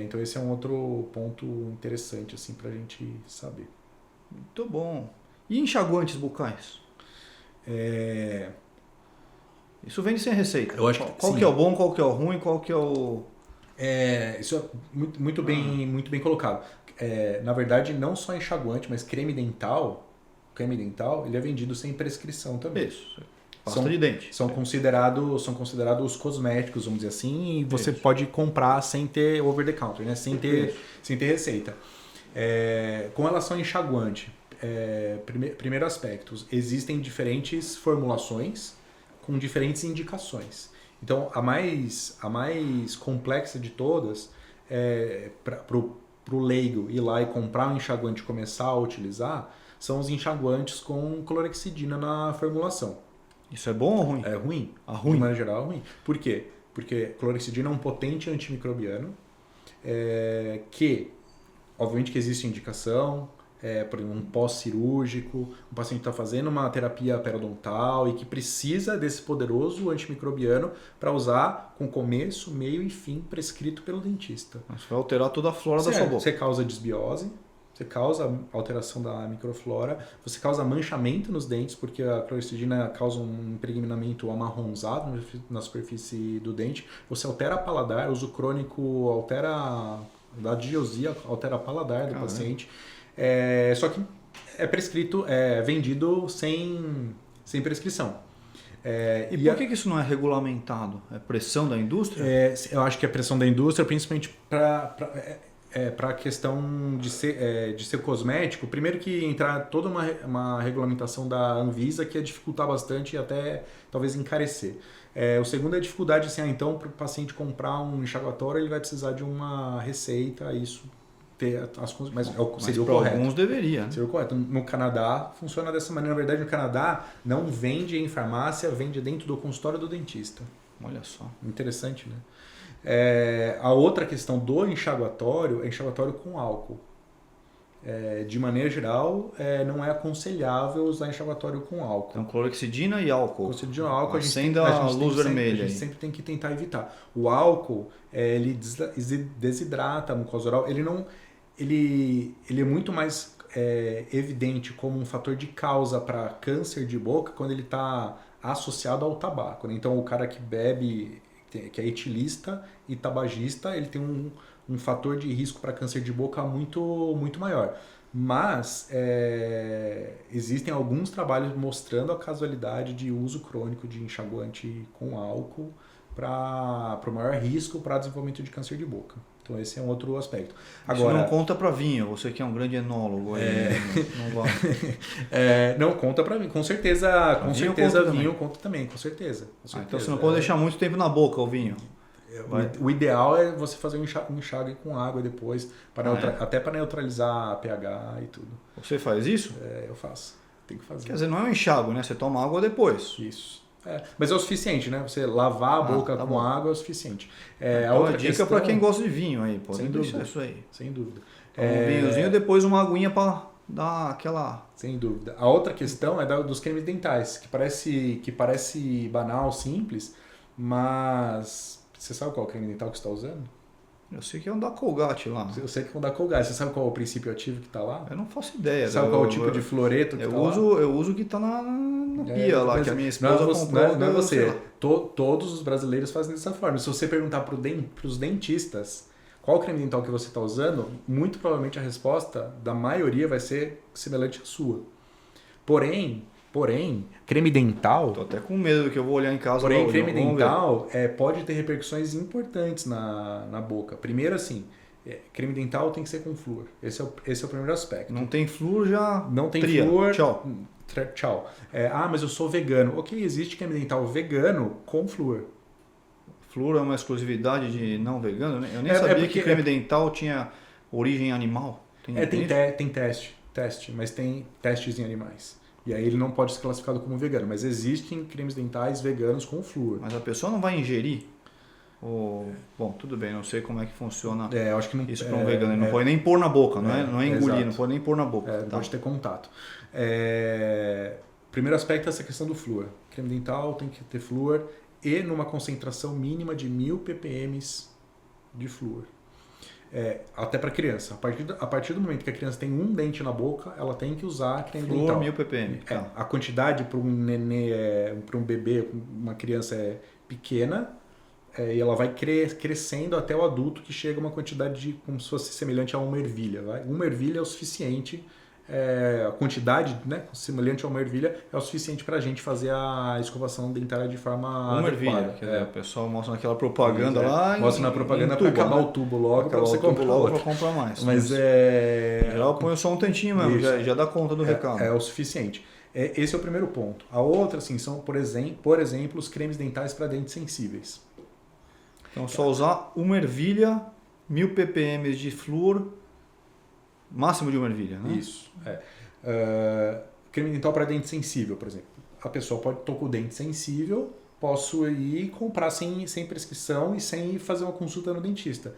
Então esse é um outro ponto interessante assim, para a gente saber. Muito bom. E enxaguantes bucais? Isso vende sem receita. Eu acho qual que é o bom, qual que é o ruim, qual que é o... Isso é muito bem colocado. Na verdade, não só enxaguante, mas creme dental, ele é vendido sem prescrição também. Isso. Pasta de dente. São considerados cosméticos, vamos dizer assim, e você pode comprar sem ter over the counter, né? sem ter receita. Com relação ao enxaguante, primeiro aspecto, existem diferentes formulações com diferentes indicações. Então, a mais complexa de todas, para o leigo ir lá e comprar um enxaguante e começar a utilizar, são os enxaguantes com clorexidina na formulação. Isso é bom ou ruim? É ruim. Ruim. De maneira geral, é ruim. Por quê? Porque clorexidina é um potente antimicrobiano que, obviamente que existe indicação, por exemplo, um pós-cirúrgico, um paciente está fazendo uma terapia periodontal e que precisa desse poderoso antimicrobiano para usar com começo, meio e fim prescrito pelo dentista. Mas vai alterar toda a flora da sua boca. Você causa desbiose, você causa alteração da microflora, você causa manchamento nos dentes, porque a clorexidina causa um impregnamento amarronzado na superfície do dente, você altera paladar, uso crônico altera da digiosia, altera paladar do paciente. Só que é prescrito, vendido sem prescrição. E por que isso não é regulamentado? É pressão da indústria? Eu acho que é pressão da indústria, principalmente para a questão de ser cosmético. Primeiro que entrar toda uma regulamentação da Anvisa que ia dificultar bastante e até talvez encarecer. O segundo é a dificuldade, assim, então para o paciente comprar um enxaguatório ele vai precisar de uma receita, isso ter as coisas, mas seria o correto. Alguns deveria, né? Seria o correto. No Canadá funciona dessa maneira. Na verdade, no Canadá não vende em farmácia, vende dentro do consultório do dentista. Olha só. Interessante, né? A outra questão do enxaguatório é enxaguatório com álcool. De maneira geral, não é aconselhável usar enxaguatório com álcool. Então, clorexidina e álcool. Clorexidina e álcool, acenda a luz vermelha. A gente sempre tem que tentar evitar. O álcool, ele desidrata a mucosa oral. Ele é muito mais evidente como um fator de causa para câncer de boca quando ele está associado ao tabaco, né? Então, o cara que bebe, que é etilista e tabagista, ele tem um fator de risco para câncer de boca muito, muito maior. Mas existem alguns trabalhos mostrando a casualidade de uso crônico de enxaguante com álcool para o maior risco para desenvolvimento de câncer de boca. Então esse é um outro aspecto. Agora, isso não conta para vinho, você que é um grande enólogo. Não vai. Não conta para vinho, com certeza vinho conta também, com certeza. Então você não pode deixar muito tempo na boca o vinho. O ideal é você fazer um enxágue com água depois, até para neutralizar pH e tudo. Você faz isso? Eu faço, tem que fazer. Quer dizer, não é um enxágue, né? Você toma água depois. Isso. Mas é o suficiente, né? Você lavar a boca com água é o suficiente. A outra dica para quem gosta de vinho aí, pode deixar isso aí. Sem dúvida. Um vinhozinho e depois uma aguinha para dar aquela... Sem dúvida. A outra questão é dos cremes dentais, que parece banal, simples, mas você sabe qual é o creme dental que você está usando? Eu sei que é um da Colgate lá. Eu sei que é um da Colgate. Você sabe qual é o princípio ativo que está lá? Eu não faço ideia. Você sabe qual é o tipo de fluoreto que está lá? Eu uso o que está na pia lá, que a minha esposa comprou. Não é você. Todos os brasileiros fazem dessa forma. Se você perguntar para os dentistas qual creme dental que você está usando, muito provavelmente a resposta da maioria vai ser semelhante à sua. Porém, creme dental... Tô até com medo do que eu vou olhar em casa. Porém, creme dental pode ter repercussões importantes na boca. Primeiro, assim, creme dental tem que ser com flúor. Esse é o primeiro aspecto. Não tem flúor, já... Não tem flúor... Tchau. Mas eu sou vegano. Ok, existe creme dental vegano com flúor. Flúor é uma exclusividade de não vegano, né? Eu nem sabia que creme dental tinha origem animal. Tem teste, mas tem testes em animais. E aí ele não pode ser classificado como vegano. Mas existem cremes dentais veganos com flúor. Mas a pessoa não vai ingerir? Bom, tudo bem, não sei como é que funciona Eu acho que não, isso para um vegano. Ele não pode nem pôr na boca, não é engolir, exato. não pode nem pôr na boca. Não pode ter contato. Primeiro aspecto é essa questão do flúor. Creme dental tem que ter flúor e numa concentração mínima de 1000 ppm de flúor. Até para criança. A partir do momento que a criança tem um dente na boca, ela tem que usar creme flúor dental. 1000 ppm. A quantidade para um nenê, para um bebê, uma criança é pequena, e ela vai crescendo até o adulto, que chega a uma quantidade de, como se fosse semelhante a uma ervilha. Uma ervilha é o suficiente, a quantidade, né, semelhante a uma ervilha é o suficiente para a gente fazer a escovação dentária de forma uma adequada. Ervilha, quer dizer, o pessoal mostra naquela propaganda lá. Mostra na propaganda para acabar o tubo logo, para você comprar logo outro. para comprar mais. Mas em geral põe só um tantinho mesmo, já dá conta do recado. É o suficiente. Esse é o primeiro ponto. A outra, assim, são, por exemplo, os cremes dentais para dentes sensíveis. Então, só usar uma ervilha, 1000 ppm de flúor, máximo de uma ervilha, né? Isso. Creme dental para dente sensível, por exemplo. A pessoa pode estar com o dente sensível, posso ir comprar sem prescrição e sem fazer uma consulta no dentista.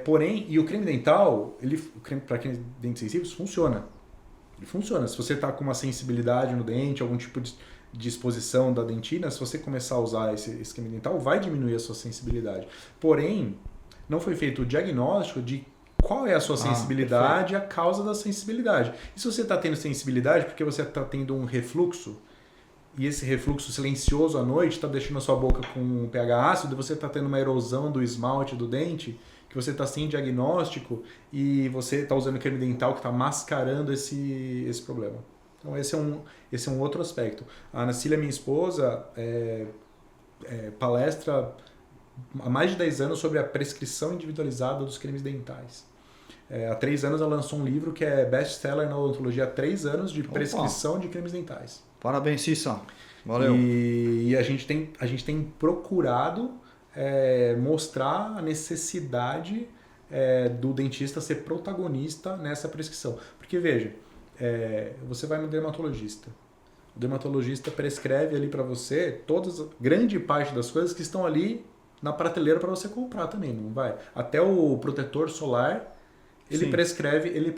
Porém, e o creme dental, para dentes sensíveis, funciona. Ele funciona. Se você está com uma sensibilidade no dente, algum tipo de exposição da dentina, se você começar a usar esse creme dental, vai diminuir a sua sensibilidade. Porém, não foi feito o diagnóstico de qual é a sua sensibilidade, a causa da sensibilidade. E se você está tendo sensibilidade porque você está tendo um refluxo, e esse refluxo silencioso à noite está deixando a sua boca com um pH ácido, você está tendo uma erosão do esmalte do dente, que você está sem diagnóstico e você está usando creme dental que está mascarando esse problema. Então esse é um outro aspecto. A Ana Cília, minha esposa, palestra há mais de 10 anos sobre a prescrição individualizada dos cremes dentais. Há 3 anos ela lançou um livro que é best-seller na odontologia há 3 anos de prescrição de cremes dentais. Parabéns, Cissa. Valeu. E a gente tem procurado mostrar a necessidade do dentista ser protagonista nessa prescrição. Porque, veja, você vai no dermatologista. O dermatologista prescreve ali para você grande parte das coisas que estão ali na prateleira para você comprar também, não vai? Até o protetor solar, ele prescreve ali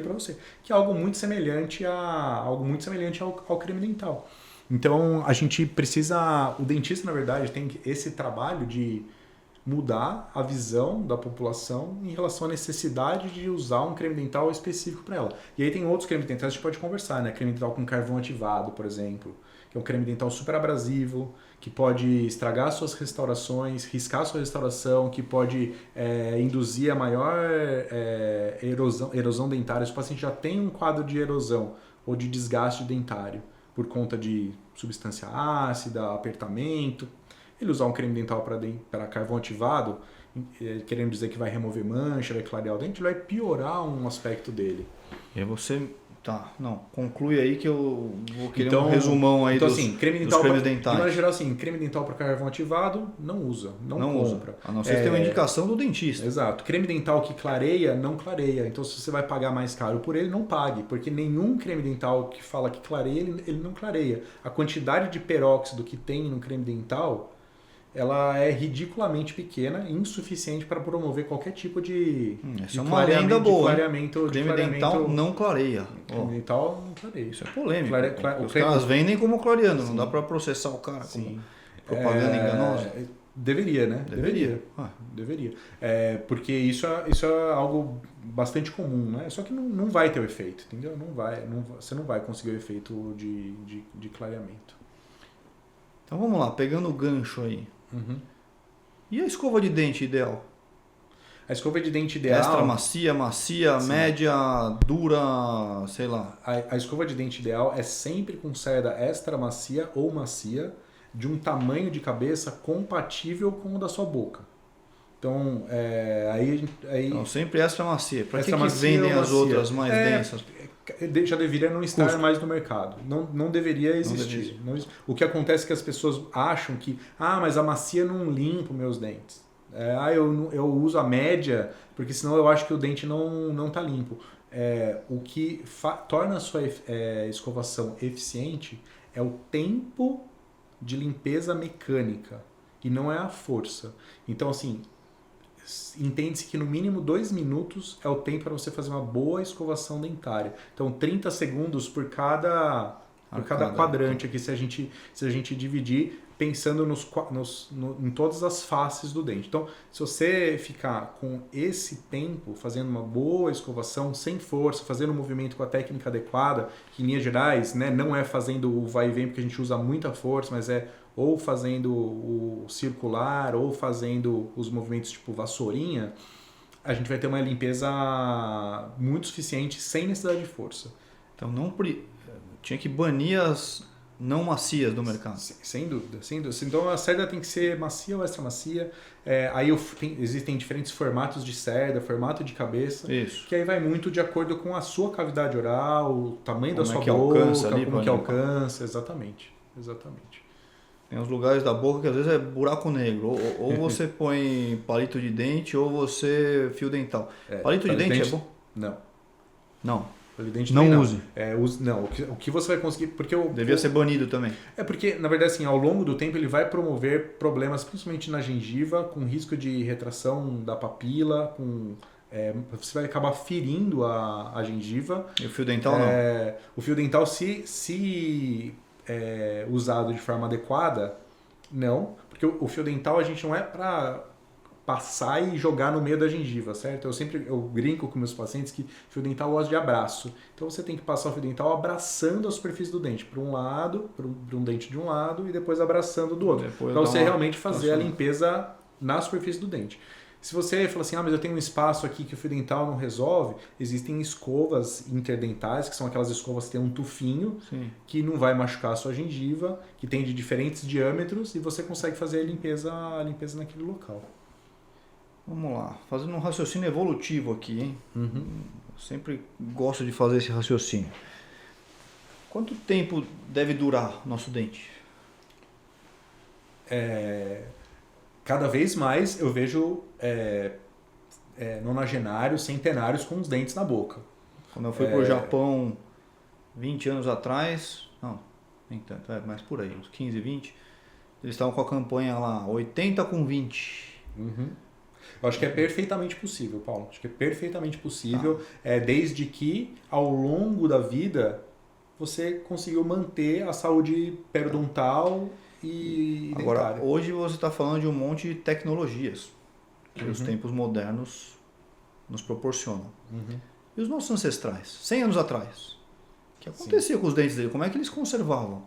para você, que é algo muito semelhante ao creme dental. Então, a gente precisa, o dentista, na verdade, tem esse trabalho de mudar a visão da população em relação à necessidade de usar um creme dental específico para ela. E aí tem outros cremes dentais que a gente pode conversar, né? Creme dental com carvão ativado, por exemplo, que é um creme dental super abrasivo, que pode estragar suas restaurações, riscar sua restauração, que pode induzir a maior erosão dentária. Se o paciente já tem um quadro de erosão ou de desgaste dentário por conta de substância ácida, apertamento, ele usar um creme dental para carvão ativado, querendo dizer que vai remover mancha, vai clarear o dente, ele vai piorar um aspecto dele. E aí você... Tá, não, conclui aí que eu vou querer um resumão aí dos cremes dentais. De maneira geral, assim, creme dental para carvão ativado, não usa, não compra. Usa, a não ser que tenha uma indicação do dentista. Exato. Creme dental que clareia, não clareia. Então, se você vai pagar mais caro por ele, não pague, porque nenhum creme dental que fala que clareia, ele não clareia. A quantidade de peróxido que tem no creme dental, ela é ridiculamente pequena e insuficiente para promover qualquer tipo de essa é uma lenda boa. Creme dental não clareia. Creme dental não clareia. Isso é polêmico. Os caras vendem como clareando, não dá para processar o cara como propaganda enganosa. Deveria, né? Deveria. Porque isso é algo bastante comum, né? Só que não vai ter o efeito, entendeu? Você não vai conseguir o efeito de clareamento. Então vamos lá, pegando o gancho aí. Uhum. E a escova de dente ideal? A escova de dente ideal... Extra macia, sim, média, dura, sei lá. A escova de dente ideal é sempre com cerda extra macia ou macia, de um tamanho de cabeça compatível com o da sua boca. Então, Então, sempre extra macia. Para que vendem as outras mais densas? Já deveria não estar mais no mercado. Não deveria existir. O que acontece é que as pessoas acham que mas a macia não limpa meus dentes. Eu uso a média, porque senão eu acho que o dente não tá limpo. O que torna a sua escovação eficiente é o tempo de limpeza mecânica e não é a força. Então, assim, entende-se que no mínimo 2 minutos é o tempo para você fazer uma boa escovação dentária. Então, 30 segundos por cada quadrante aqui, se a gente dividir, pensando em todas as faces do dente. Então, se você ficar com esse tempo, fazendo uma boa escovação, sem força, fazendo um movimento com a técnica adequada, que em linhas gerais, né, não é fazendo o vai e vem porque a gente usa muita força, mas é ou fazendo o circular, ou fazendo os movimentos tipo vassourinha, a gente vai ter uma limpeza muito suficiente sem necessidade de força. Então tinha que banir as não macias do mercado. Sem dúvida, sem dúvida. Então a cerda tem que ser macia ou extra macia. Aí existem diferentes formatos de cerda, formato de cabeça. Isso. Que aí vai muito de acordo com a sua cavidade oral, o tamanho da sua boca, alcança ali, como que alcança. Exatamente. Tem uns lugares da boca que às vezes é buraco negro. Ou você põe palito de dente ou você fio dental. Palito de dente é bom? Não. Não use. Não, o que você vai conseguir... Devia ser banido também. Porque, na verdade, assim, ao longo do tempo ele vai promover problemas, principalmente na gengiva, com risco de retração da papila, você vai acabar ferindo a gengiva. E o fio dental não? O fio dental, se usado de forma adequada, não. Porque o fio dental a gente não é para passar e jogar no meio da gengiva, certo? Eu brinco com meus pacientes que fio dental gosta de abraço. Então você tem que passar o fio dental abraçando a superfície do dente, para um lado, para um dente de um lado e depois abraçando do outro. Para você realmente fazer a limpeza na superfície do dente. Se você fala assim, mas eu tenho um espaço aqui que o fio dental não resolve, existem escovas interdentais, que são aquelas escovas que tem um tufinho, Sim. que não vai machucar a sua gengiva, que tem de diferentes diâmetros e você consegue fazer a limpeza naquele local. Vamos lá, fazendo um raciocínio evolutivo aqui, hein? Uhum. Eu sempre gosto de fazer esse raciocínio. Quanto tempo deve durar o nosso dente? Cada vez mais eu vejo nonagenários, centenários com os dentes na boca. Quando eu fui para o Japão 20 anos atrás, não, nem tanto, mais por aí, uns 15, 20, eles estavam com a campanha lá, 80 com 20. Uhum. Eu acho que é perfeitamente possível, Paulo. Acho que é perfeitamente possível, desde que ao longo da vida você conseguiu manter a saúde periodontal e Agora, dentária. hoje você está falando de um monte de tecnologias que os tempos modernos nos proporcionam. Uhum. E os nossos ancestrais, 100 anos atrás, o que acontecia com os dentes dele? Como é que eles conservavam?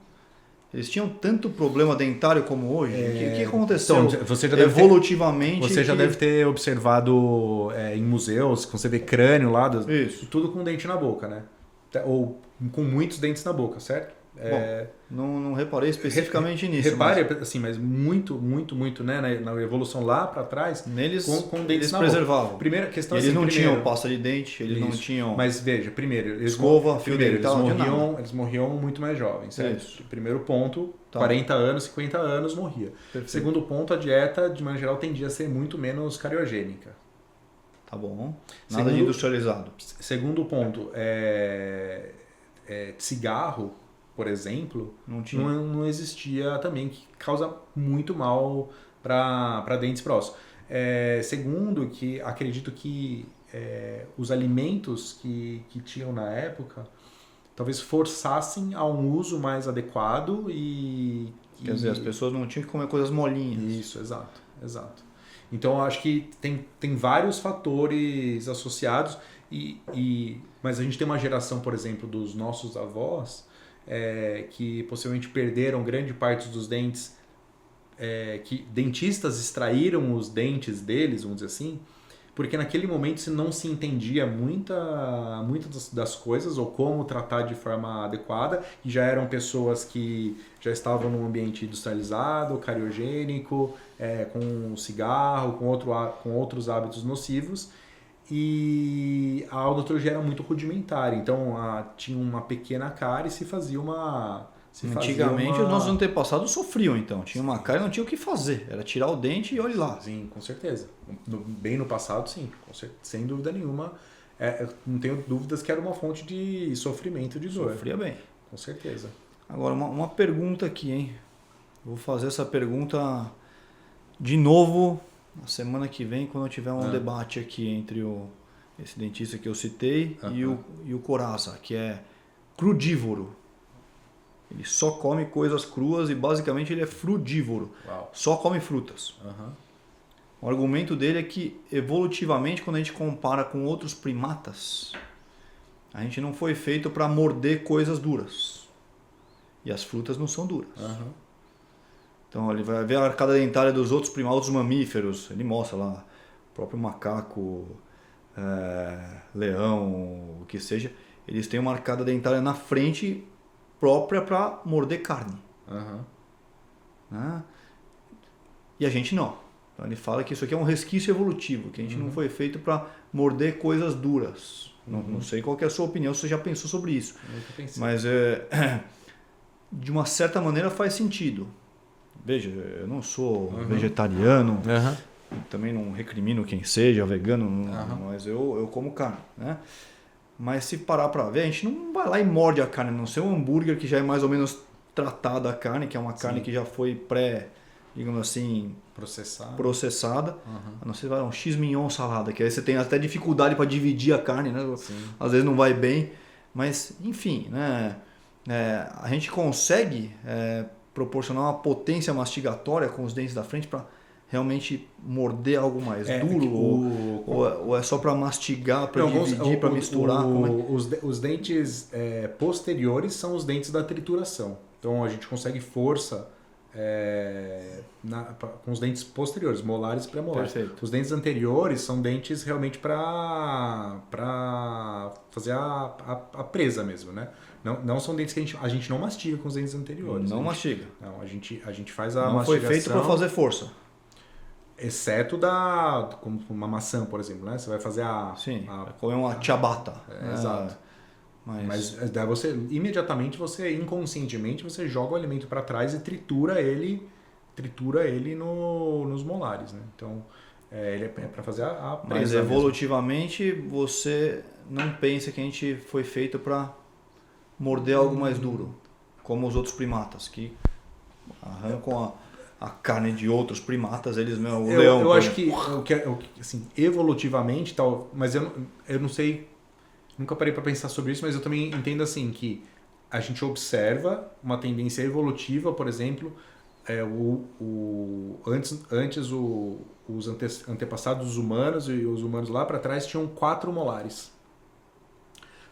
Eles tinham tanto problema dentário como hoje? O que aconteceu então, você já evolutivamente? Você já deve ter observado em museus, quando você vê crânio lá, tudo com dente na boca, né? Ou com muitos dentes na boca, certo? Bom, não reparei especificamente nisso. Repare, assim, mas muito, né, na evolução lá para trás, neles, com dentes eles na preservavam. boca. Primeira questão, eles não tinham pasta de dente, eles não tinham... Mas veja, primeiro, escova, fio dental, eles morriam muito mais jovens, certo? Isso. Primeiro ponto, 40 anos, 50 anos morria. Perfeito. Segundo ponto, a dieta, de maneira geral, tendia a ser muito menos cariogênica. Tá bom. Nada de industrializado. Segundo ponto, cigarro, por exemplo, não existia também, que causa muito mal para dentes próximos. Segundo, que acredito que os alimentos que tinham na época talvez forçassem a um uso mais adequado Quer dizer, as pessoas não tinham que comer coisas molinhas. Isso, exato. Então, eu acho que tem vários fatores associados, mas a gente tem uma geração, por exemplo, dos nossos avós, que possivelmente perderam grande parte dos dentes, que dentistas extraíram os dentes deles, vamos dizer assim, porque naquele momento não se entendia muitas das coisas ou como tratar de forma adequada, e já eram pessoas que já estavam num ambiente industrializado, cariogênico, com cigarro, com outros hábitos nocivos, e a odontologia era muito rudimentar. Então tinha uma pequena cárie e se fazia uma Antigamente os nossos antepassados sofriam, então. Tinha uma cárie e não tinha o que fazer. Era tirar o dente e olhe lá. Sim, com certeza. Bem no passado, sim. Sem dúvida nenhuma. Não tenho dúvidas que era uma fonte de sofrimento, de dor. Sofria bem. Com certeza. Agora, uma pergunta aqui, hein? Vou fazer essa pergunta de novo na semana que vem, quando tiver um debate aqui entre esse dentista que eu citei e o Coraza, que é crudívoro. Ele só come coisas cruas e basicamente ele é frudívoro. Uau. Só come frutas. O argumento dele é que evolutivamente, quando a gente compara com outros primatas, a gente não foi feito para morder coisas duras. E as frutas não são duras. Então ele vai ver a arcada dentária dos outros primatas, outros mamíferos. Ele mostra lá, o próprio macaco, leão, o que seja. Eles têm uma arcada dentária na frente própria para morder carne. Né? E a gente não. Então ele fala que isso aqui é um resquício evolutivo, que a gente não foi feito para morder coisas duras. Não sei qual que é a sua opinião, se você já pensou sobre isso. Mas de uma certa maneira faz sentido. Veja, eu não sou vegetariano, também não recrimino quem seja vegano, mas eu como carne, né? Mas se parar para ver, a gente não vai lá e morde a carne, a não ser um hambúrguer que já é mais ou menos tratada a carne, que é uma carne que já foi digamos assim, processada. A não ser um x-mignon salada, que aí você tem até dificuldade para dividir a carne, né? Às vezes não vai bem, mas enfim, né? A gente consegue proporcionar uma potência mastigatória com os dentes da frente para realmente morder algo mais duro ou é só para mastigar, para dividir, para misturar? Os dentes posteriores são os dentes da trituração. Então a gente consegue força com os dentes posteriores, molares e pré-molares. Perfeito. Os dentes anteriores são dentes realmente para fazer a presa mesmo, né? Não são dentes que a gente não mastiga com os dentes anteriores. Não mastiga. Não, a gente faz a não mastigação. Foi feito para fazer força. Exceto como uma maçã, por exemplo, né? Você vai fazer vai comer uma ciabatta. Exato. Mas daí imediatamente, inconscientemente, você joga o alimento para trás e tritura ele nos molares, né? Então, ele é para fazer a presa. Mas evolutivamente, você não pensa que a gente foi feito para morder algo mais duro, como os outros primatas, que arrancam a carne de outros primatas, eles mesmo, o leão. Eu acho que assim, evolutivamente, mas eu não sei, nunca parei para pensar sobre isso, mas eu também entendo assim que a gente observa uma tendência evolutiva, por exemplo, antes os antepassados dos humanos e os humanos lá para trás tinham 4 molares.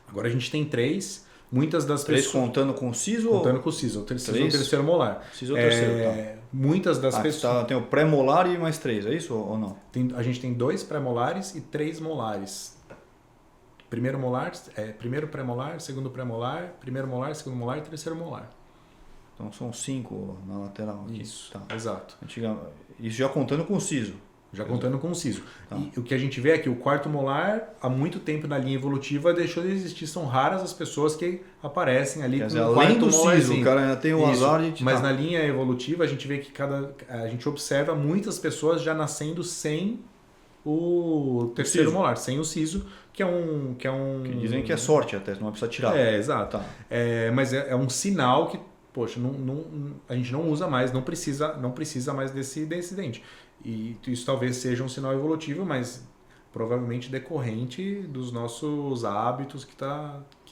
Agora a gente tem 3. Muitas das 3 pessoas... contando com o siso? Contando com o siso. O terceiro molar. Siso é o terceiro, tá. Muitas das pessoas... Tem o pré-molar e mais 3, é isso ou não? A gente tem 2 pré-molares e 3 molares. Primeiro pré-molar, segundo pré-molar, primeiro molar, segundo molar e terceiro molar. Então são 5 na lateral aqui. Isso, tá. Exato. Isso já contando com o siso. Já contando com o siso. Tá. E o que a gente vê é que o quarto molar, há muito tempo na linha evolutiva, deixou de existir. São raras as pessoas que aparecem ali. Quer dizer, além do siso, o cara ainda tem o azar de... Mas na linha evolutiva, a gente vê que a gente observa muitas pessoas já nascendo sem o terceiro molar, sem o siso, que Que dizem que é sorte até, não precisa tirar. Exato. Tá. Mas é um sinal que, poxa, a gente não usa mais, não precisa mais desse dente. E isso talvez seja um sinal evolutivo, mas provavelmente decorrente dos nossos hábitos que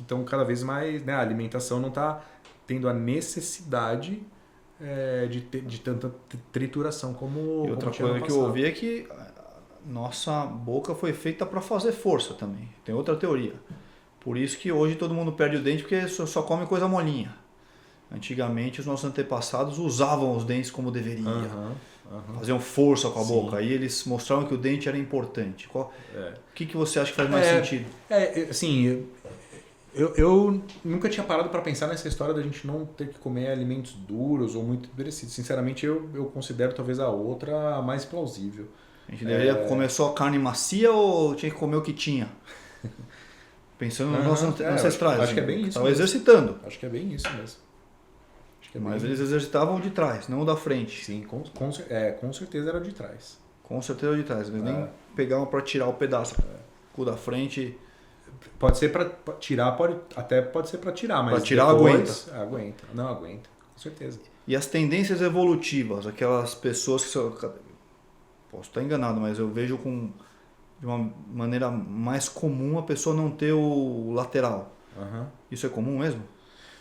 estão cada vez mais... Né, a alimentação não está tendo a necessidade de tanta trituração como... E outra coisa que eu ouvi é que nossa boca foi feita para fazer força também. Tem outra teoria. Por isso que hoje todo mundo perde o dente porque só come coisa molinha. Antigamente os nossos antepassados usavam os dentes como deveriam. Faziam força com a boca. Aí eles mostravam que o dente era importante. O que você acha que faz mais sentido? Assim, eu nunca tinha parado para pensar nessa história da gente não ter que comer alimentos duros ou muito endurecidos. Sinceramente, eu considero talvez a outra a mais plausível. A gente deveria comer só carne macia ou tinha que comer o que tinha? Pensando nos nossos ancestrais. Acho que é bem isso. Estava exercitando. Acho que é bem isso mesmo. Acho que Mas eles exercitavam o de trás, não o da frente. Sim, com certeza era o de trás. Com certeza o de trás. Eles nem pegavam para tirar o pedaço. O da frente... Pode ser para tirar, pode ser para tirar, mas para tirar depois, aguenta. Não aguenta, com certeza. E as tendências evolutivas, aquelas pessoas que posso estar enganado, mas eu vejo de uma maneira mais comum a pessoa não ter o lateral. Isso é comum mesmo?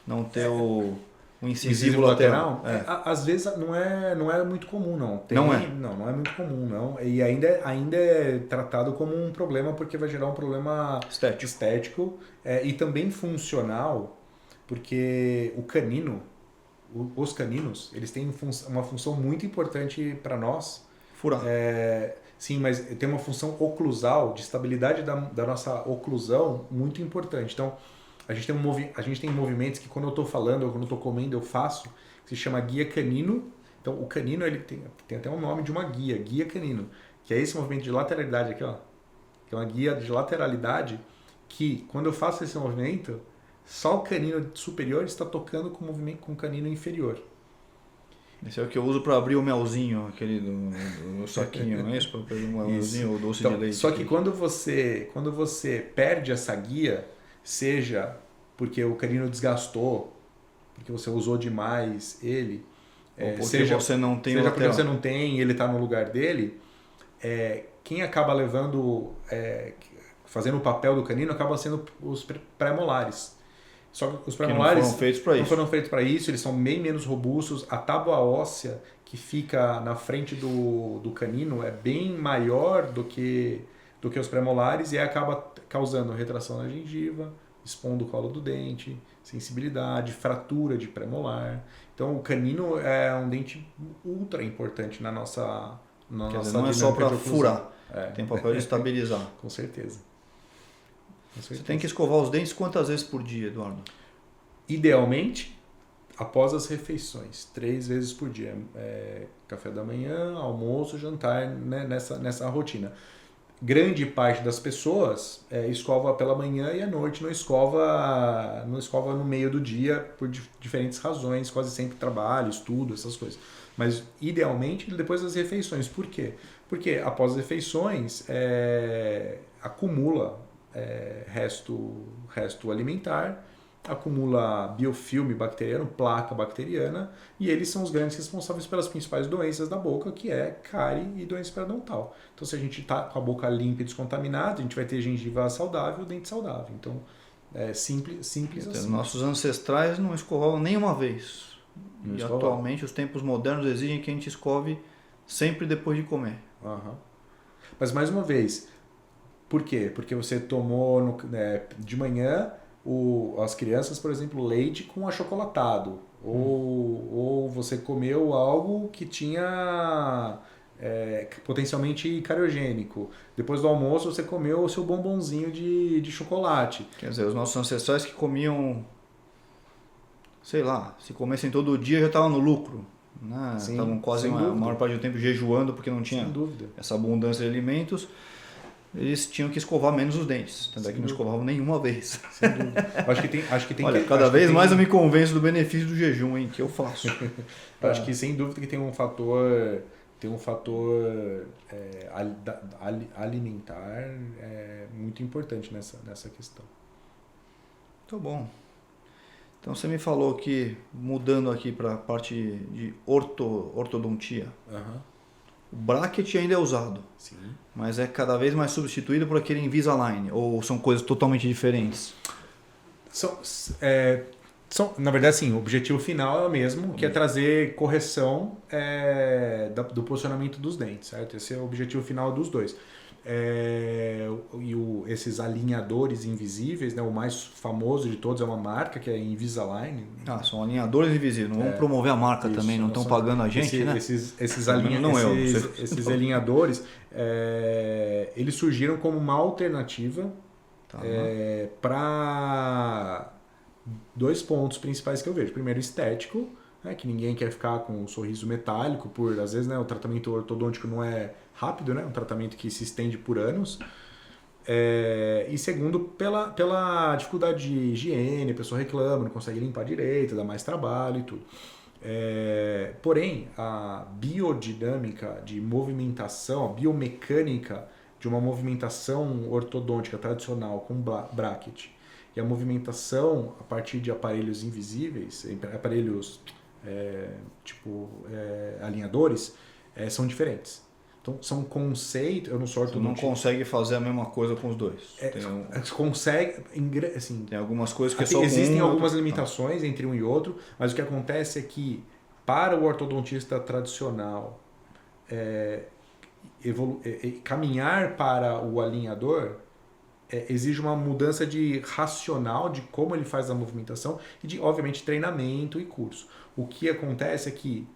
Não ter o incisivo lateral? Às vezes não é muito comum, não. Não é? Não é muito comum, não. E ainda é tratado como um problema porque vai gerar um problema estético e também funcional, porque os caninos, eles têm uma função muito importante para nós. Furar. Sim, mas tem uma função oclusal, de estabilidade da nossa oclusão muito importante. Então, a gente tem movimentos que quando eu estou falando ou quando eu estou comendo eu faço, que se chama guia canino. Então o canino ele tem até um nome de uma guia canino, que é esse movimento de lateralidade aqui, ó, que é uma guia de lateralidade que quando eu faço esse movimento, só o canino superior está tocando com o movimento com o canino inferior. Esse é o que eu uso para abrir o melzinho, aquele do saquinho, não é isso? Para abrir o melzinho ou doce de leite. Só que quando você perde essa guia, seja porque o canino desgastou, porque você usou demais ele, ou porque você não tem seja porque você não tem, ele está no lugar dele, quem acaba levando, fazendo o papel do canino acaba sendo os pré-molares. Só que os pré-molares não foram feitos para isso, eles são bem menos robustos, a tábua óssea que fica na frente do canino é bem maior do que os pré-molares e aí acaba causando retração na gengiva, expondo o colo do dente, sensibilidade, fratura de pré-molar. Então o canino é um dente ultra importante na nossa não é só para furar, tem papel de estabilizar. Com certeza. Você tem que escovar os dentes quantas vezes por dia, Eduardo? Idealmente, após as refeições, 3 vezes por dia. Café da manhã, almoço, jantar, né, nessa rotina. Grande parte das pessoas escova pela manhã e à noite não escova no meio do dia por diferentes razões, quase sempre trabalho, estudo, essas coisas. Mas idealmente depois das refeições. Por quê? Porque após as refeições acumula resto alimentar, acumula biofilme bacteriano, placa bacteriana, e eles são os grandes responsáveis pelas principais doenças da boca, que é cárie e doença periodontal. Então, se a gente está com a boca limpa e descontaminada, a gente vai ter gengiva saudável, dente saudável. Então, é simples assim. Nossos ancestrais não escovavam nenhuma vez. E atualmente os tempos modernos exigem que a gente escove sempre depois de comer. Mas, mais uma vez, por quê? Porque você tomou de manhã as crianças, por exemplo, leite com achocolatado. Ou você comeu algo que tinha potencialmente cariogênico. Depois do almoço você comeu o seu bombonzinho de chocolate. Quer dizer, os nossos ancestrais que comiam, sei lá, se comessem todo dia já estavam no lucro. Né? Estavam quase a maior parte do tempo jejuando porque não tinha essa abundância de alimentos. Eles tinham que escovar menos os dentes. Tanto é que não escovavam nenhuma vez. Sem dúvida. Acho que tem Olha, cada vez mais eu me convenço do benefício do jejum, hein, que eu faço. Acho que sem dúvida que tem um fator alimentar muito importante nessa questão. Tá bom. Então você me falou que, mudando aqui para a parte de ortodontia, o bracket ainda é usado. Sim. Mas é cada vez mais substituído por aquele Invisalign, ou são coisas totalmente diferentes? Na verdade, sim, o objetivo final é o mesmo, que é trazer correção do posicionamento dos dentes, certo? Esse é o objetivo final dos dois. Esses alinhadores invisíveis, né, o mais famoso de todos é uma marca, que é Invisalign. São alinhadores invisíveis, não vamos promover a marca também, não estão pagando a gente, né? Esses alinhadores, eles surgiram como uma alternativa para 2 pontos principais que eu vejo. Primeiro, estético, né, que ninguém quer ficar com um sorriso metálico, às vezes, né, o tratamento ortodôntico não é rápido, né, um tratamento que se estende por anos. E segundo, pela dificuldade de higiene, a pessoa reclama, não consegue limpar direito, dá mais trabalho e tudo. Porém, a biodinâmica de movimentação, a biomecânica de uma movimentação ortodôntica tradicional com bracket e a movimentação a partir de aparelhos invisíveis, aparelhos alinhadores, são diferentes. Então, são conceitos, eu não sou ortodontista. Você não consegue fazer a mesma coisa com os dois. Consegue, assim, tem algumas coisas que é só existem algumas limitações entre um e outro, mas o que acontece é que para o ortodontista tradicional caminhar para o alinhador exige uma mudança de racional de como ele faz a movimentação e de, obviamente, treinamento e curso. O que acontece é que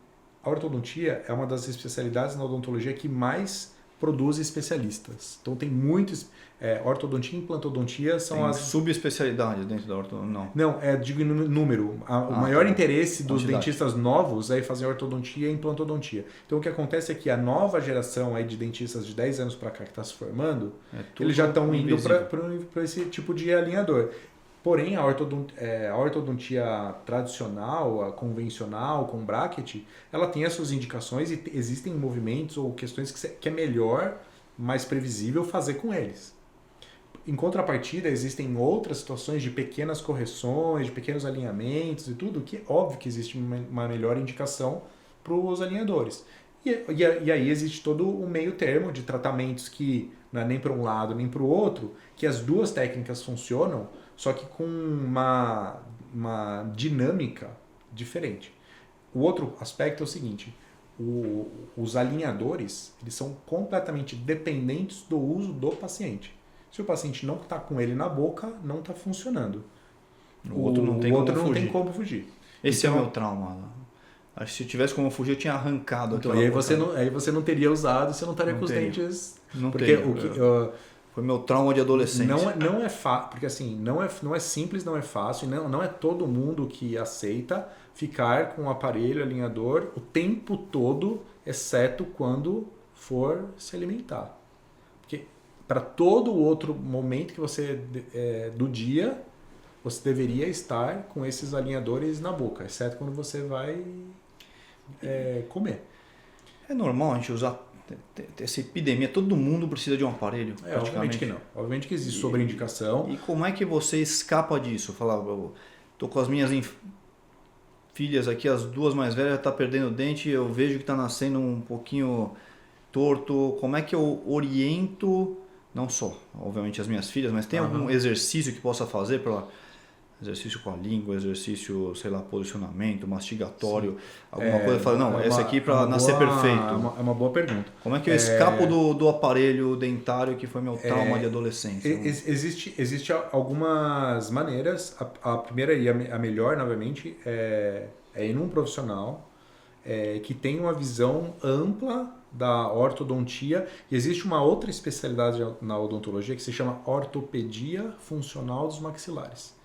a ortodontia é uma das especialidades na odontologia que mais produz especialistas. Então tem muitos... ortodontia e implantodontia são tem as... subespecialidades dentro da ortodontia? Não, digo número. O maior interesse dos dentistas novos é fazer ortodontia e implantodontia. Então o que acontece é que a nova geração aí de dentistas de 10 anos para cá que está se formando, eles já estão indo para esse tipo de alinhador. Porém, a ortodontia tradicional, a convencional, com bracket, ela tem as suas indicações e existem movimentos ou questões que é melhor, mais previsível fazer com eles. Em contrapartida, existem outras situações de pequenas correções, de pequenos alinhamentos e tudo, que é óbvio que existe uma melhor indicação para os alinhadores. E aí existe todo o meio termo de tratamentos que não é nem para um lado nem para o outro, que as duas técnicas funcionam, só que com uma dinâmica diferente. O outro aspecto é o seguinte, os alinhadores eles são completamente dependentes do uso do paciente. Se o paciente não está com ele na boca, não está funcionando. O outro não tem como fugir. Esse é o meu trauma. Acho que se eu tivesse como fugir, eu tinha arrancado. Então, e aí você não teria usado, você não estaria com os dentes... Não teria. Foi meu trauma de adolescente. Não é fácil, porque assim, não é simples, não é fácil, não é todo mundo que aceita ficar com o aparelho alinhador o tempo todo, exceto quando for se alimentar. Porque para todo outro momento que você do dia, você deveria estar com esses alinhadores na boca, exceto quando você vai comer. É normal a gente usar essa epidemia, todo mundo precisa de um aparelho. Obviamente que não. Obviamente que existe sobreindicação. E como é que você escapa disso? Falar, eu tô com as minhas filhas aqui, as duas mais velhas tá perdendo o dente, eu vejo que tá nascendo um pouquinho torto. Como é que eu oriento, não só, obviamente, as minhas filhas, mas tem algum exercício que possa fazer para exercício com a língua, exercício, sei lá, posicionamento, mastigatório, alguma coisa. Fala, não, esse aqui para nascer perfeito. É uma boa pergunta. Como é que eu escapo do aparelho dentário que foi meu trauma de adolescência? Existe algumas maneiras. A primeira e a melhor, novamente, é ir num profissional que tem uma visão ampla da ortodontia. E existe uma outra especialidade na odontologia que se chama ortopedia funcional dos maxilares.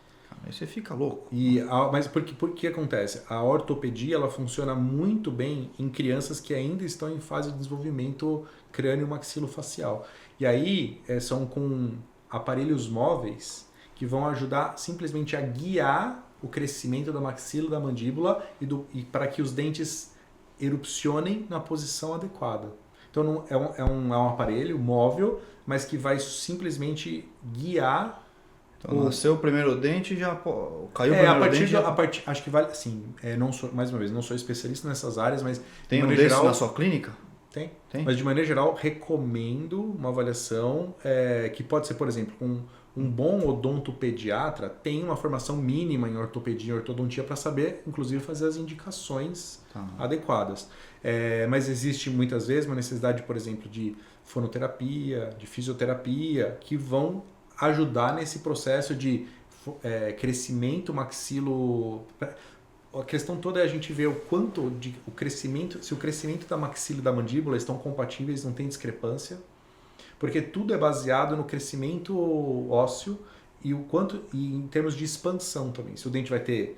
Aí você fica louco. Mas por que acontece? A ortopedia ela funciona muito bem em crianças que ainda estão em fase de desenvolvimento crânio-maxilofacial. E aí são com aparelhos móveis que vão ajudar simplesmente a guiar o crescimento da maxila, da mandíbula e para que os dentes erupcionem na posição adequada. Então é um aparelho móvel, mas que vai simplesmente guiar. Então, nasceu o primeiro dente, já caiu o primeiro dente. Acho que vale, assim, mais uma vez, não sou especialista nessas áreas, mas tem um desses na sua clínica? Tem. Mas de maneira geral, recomendo uma avaliação que pode ser, por exemplo, um bom odontopediatra tem uma formação mínima em ortopedia e ortodontia para saber, inclusive, fazer as indicações adequadas. Mas existe muitas vezes uma necessidade, por exemplo, de fonoterapia, de fisioterapia, que vão ajudar nesse processo de crescimento maxilo. A questão toda é a gente ver o quanto o crescimento, se o crescimento da maxila e da mandíbula estão compatíveis, não tem discrepância, porque tudo é baseado no crescimento ósseo e em termos de expansão também. Se o dente vai ter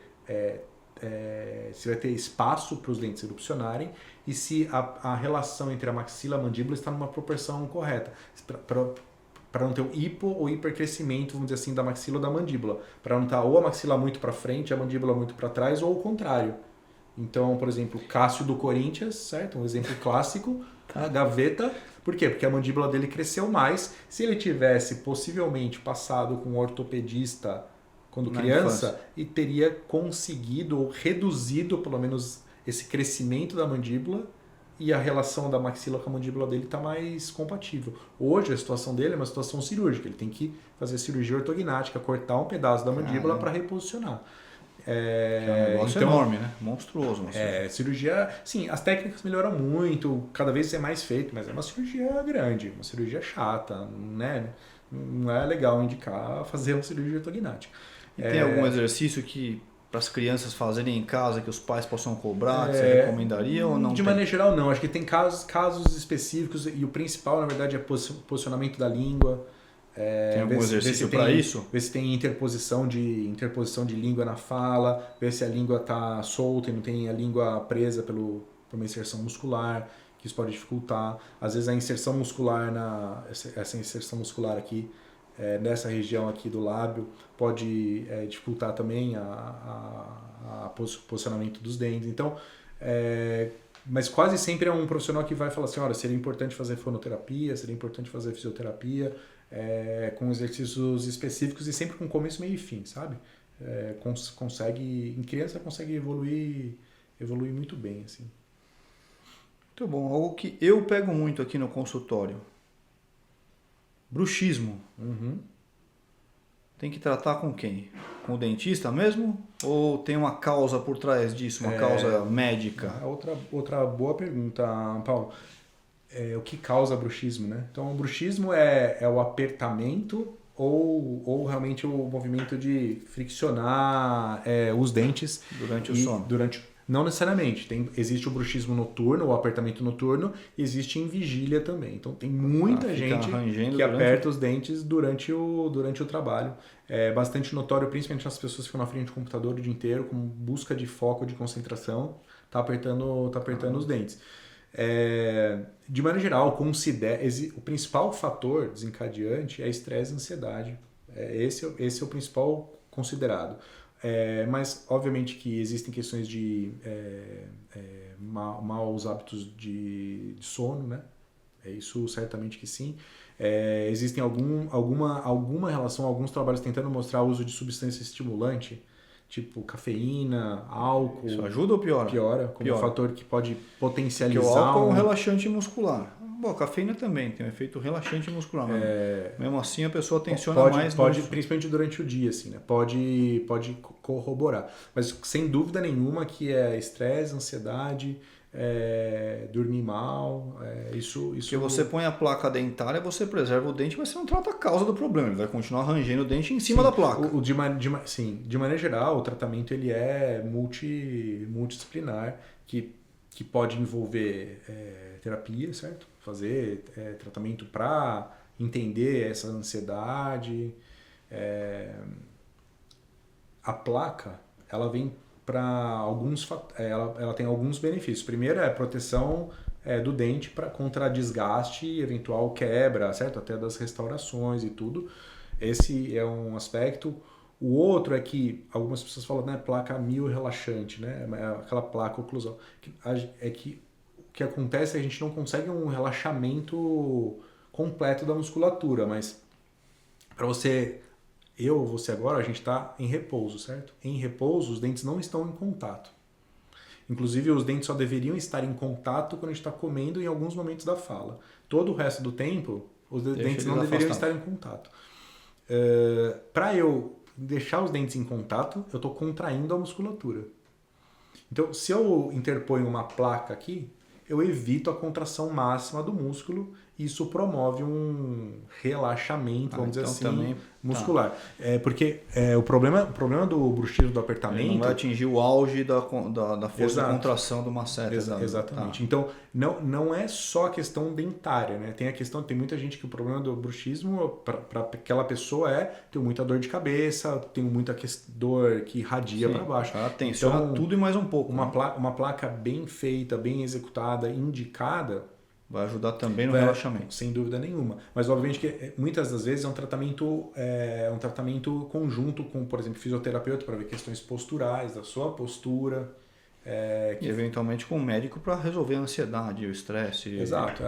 se vai ter espaço para os dentes erupcionarem e se a relação entre a maxila e a mandíbula está numa proporção correta. para não ter um hipo ou hipercrescimento, vamos dizer assim, da maxila ou da mandíbula, para não estar ou a maxila muito para frente, a mandíbula muito para trás, ou o contrário. Então, por exemplo, Cássio do Corinthians, certo? Um exemplo clássico, tá? Gaveta. Por quê? Porque a mandíbula dele cresceu mais. Se ele tivesse possivelmente passado com um ortopedista quando criança, e teria conseguido ou reduzido pelo menos esse crescimento da mandíbula, e a relação da maxila com a mandíbula dele está mais compatível. Hoje a situação dele é uma situação cirúrgica, ele tem que fazer cirurgia ortognática, cortar um pedaço da mandíbula para reposicionar. É um negócio então, enorme, né? Monstruoso. Cirurgia, sim, as técnicas melhoram muito, cada vez é mais feito, mas é uma cirurgia grande, uma cirurgia chata, né? Não é legal indicar fazer uma cirurgia ortognática. E tem algum exercício que para as crianças fazerem em casa que os pais possam cobrar, que você recomendaria ou não? De maneira geral não, acho que tem casos específicos e o principal na verdade é posicionamento da língua. Tem algum exercício para isso? Ver se tem interposição de língua na fala, ver se a língua está solta e não tem a língua presa por uma inserção muscular, que isso pode dificultar. Às vezes a inserção muscular, essa inserção muscular aqui, nessa região aqui do lábio, pode dificultar também o posicionamento dos dentes. Então, mas quase sempre é um profissional que vai falar assim, olha, seria importante fazer fonoterapia, seria importante fazer fisioterapia, com exercícios específicos e sempre com começo, meio e fim, sabe? Em criança consegue evoluir muito bem, assim. Muito bom. Algo que eu pego muito aqui no consultório. Bruxismo. Uhum. Tem que tratar com quem? Com o dentista mesmo? Ou tem uma causa por trás disso, uma causa médica? Outra boa pergunta, Paulo. O que causa bruxismo, né? Então, o bruxismo é o apertamento ou realmente o movimento de friccionar os dentes durante o sono. Não necessariamente. Existe o bruxismo noturno, o apertamento noturno, e existe em vigília também. Então tem muita gente que aperta os dentes durante o trabalho. É bastante notório, principalmente nas pessoas que ficam na frente do computador o dia inteiro, com busca de foco, de concentração, tá apertando os dentes. De maneira geral, o principal fator desencadeante é estresse e ansiedade. Esse é o principal considerado. Mas, obviamente, que existem questões de maus hábitos de sono, né? Isso certamente que sim. Existem alguma relação, alguns trabalhos tentando mostrar o uso de substância estimulante, tipo cafeína, álcool. Isso ajuda ou piora? Piora, como um fator que pode potencializar. Porque o álcool é um relaxante muscular. Bom, a cafeína também tem um efeito relaxante muscular. Mesmo assim, a pessoa tensiona mais. Principalmente durante o dia, assim, né? Pode corroborar. Mas sem dúvida nenhuma que é estresse, ansiedade, dormir mal, isso... Porque você põe a placa dentária, você preserva o dente, mas você não trata a causa do problema. Ele vai continuar rangendo o dente em cima da placa. De maneira geral, o tratamento ele é multidisciplinar, que pode envolver terapia, certo? Fazer tratamento para entender essa ansiedade. A placa, ela vem para ela tem alguns benefícios. Primeiro é a proteção do dente contra desgaste e eventual quebra, certo? Até das restaurações e tudo. Esse é um aspecto. O outro é que algumas pessoas falam, né, placa mio-relaxante, né? Aquela placa oclusal. O que acontece é que a gente não consegue um relaxamento completo da musculatura, mas para você agora, a gente está em repouso, certo? Em repouso, os dentes não estão em contato. Inclusive, os dentes só deveriam estar em contato quando a gente está comendo em alguns momentos da fala. Todo o resto do tempo, os dentes não deveriam estar em contato. Para eu deixar os dentes em contato, eu estou contraindo a musculatura. Então, se eu interponho uma placa aqui, eu evito a contração máxima do músculo e isso promove um relaxamento, vamos dizer assim, também, muscular. Porque o problema do bruxismo do apertamento... Ele não vai atingir o auge da força de contração de uma seta. Exatamente. Então, não é só a questão dentária, né? Tem muita gente que o problema do bruxismo, para aquela pessoa tem muita dor de cabeça, tem muita dor que irradia para baixo. Tensiona tudo e mais um pouco. Uma placa bem feita, bem executada, indicada, Vai ajudar também no relaxamento. Sem dúvida nenhuma. Mas obviamente que muitas das vezes é um tratamento conjunto com, por exemplo, fisioterapeuta para ver questões posturais, da sua postura. E eventualmente com o médico para resolver a ansiedade, o estresse. Exato.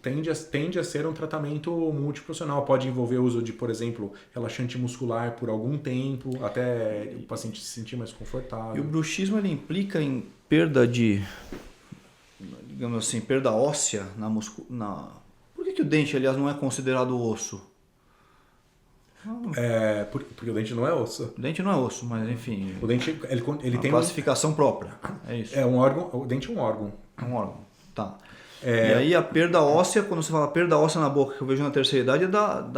Tende a ser um tratamento multiprofissional. Pode envolver o uso de, por exemplo, relaxante muscular por algum tempo, até o paciente se sentir mais confortável. E o bruxismo ele implica em perda de, digamos assim, perda óssea Por que o dente, aliás, não é considerado osso? Porque o dente não é osso. O dente não é osso, mas enfim. O dente ele tem classificação própria. É isso. É um órgão. O dente é um órgão. É um órgão. Tá. E aí a perda óssea, quando você fala perda óssea na boca, que eu vejo na terceira idade, é da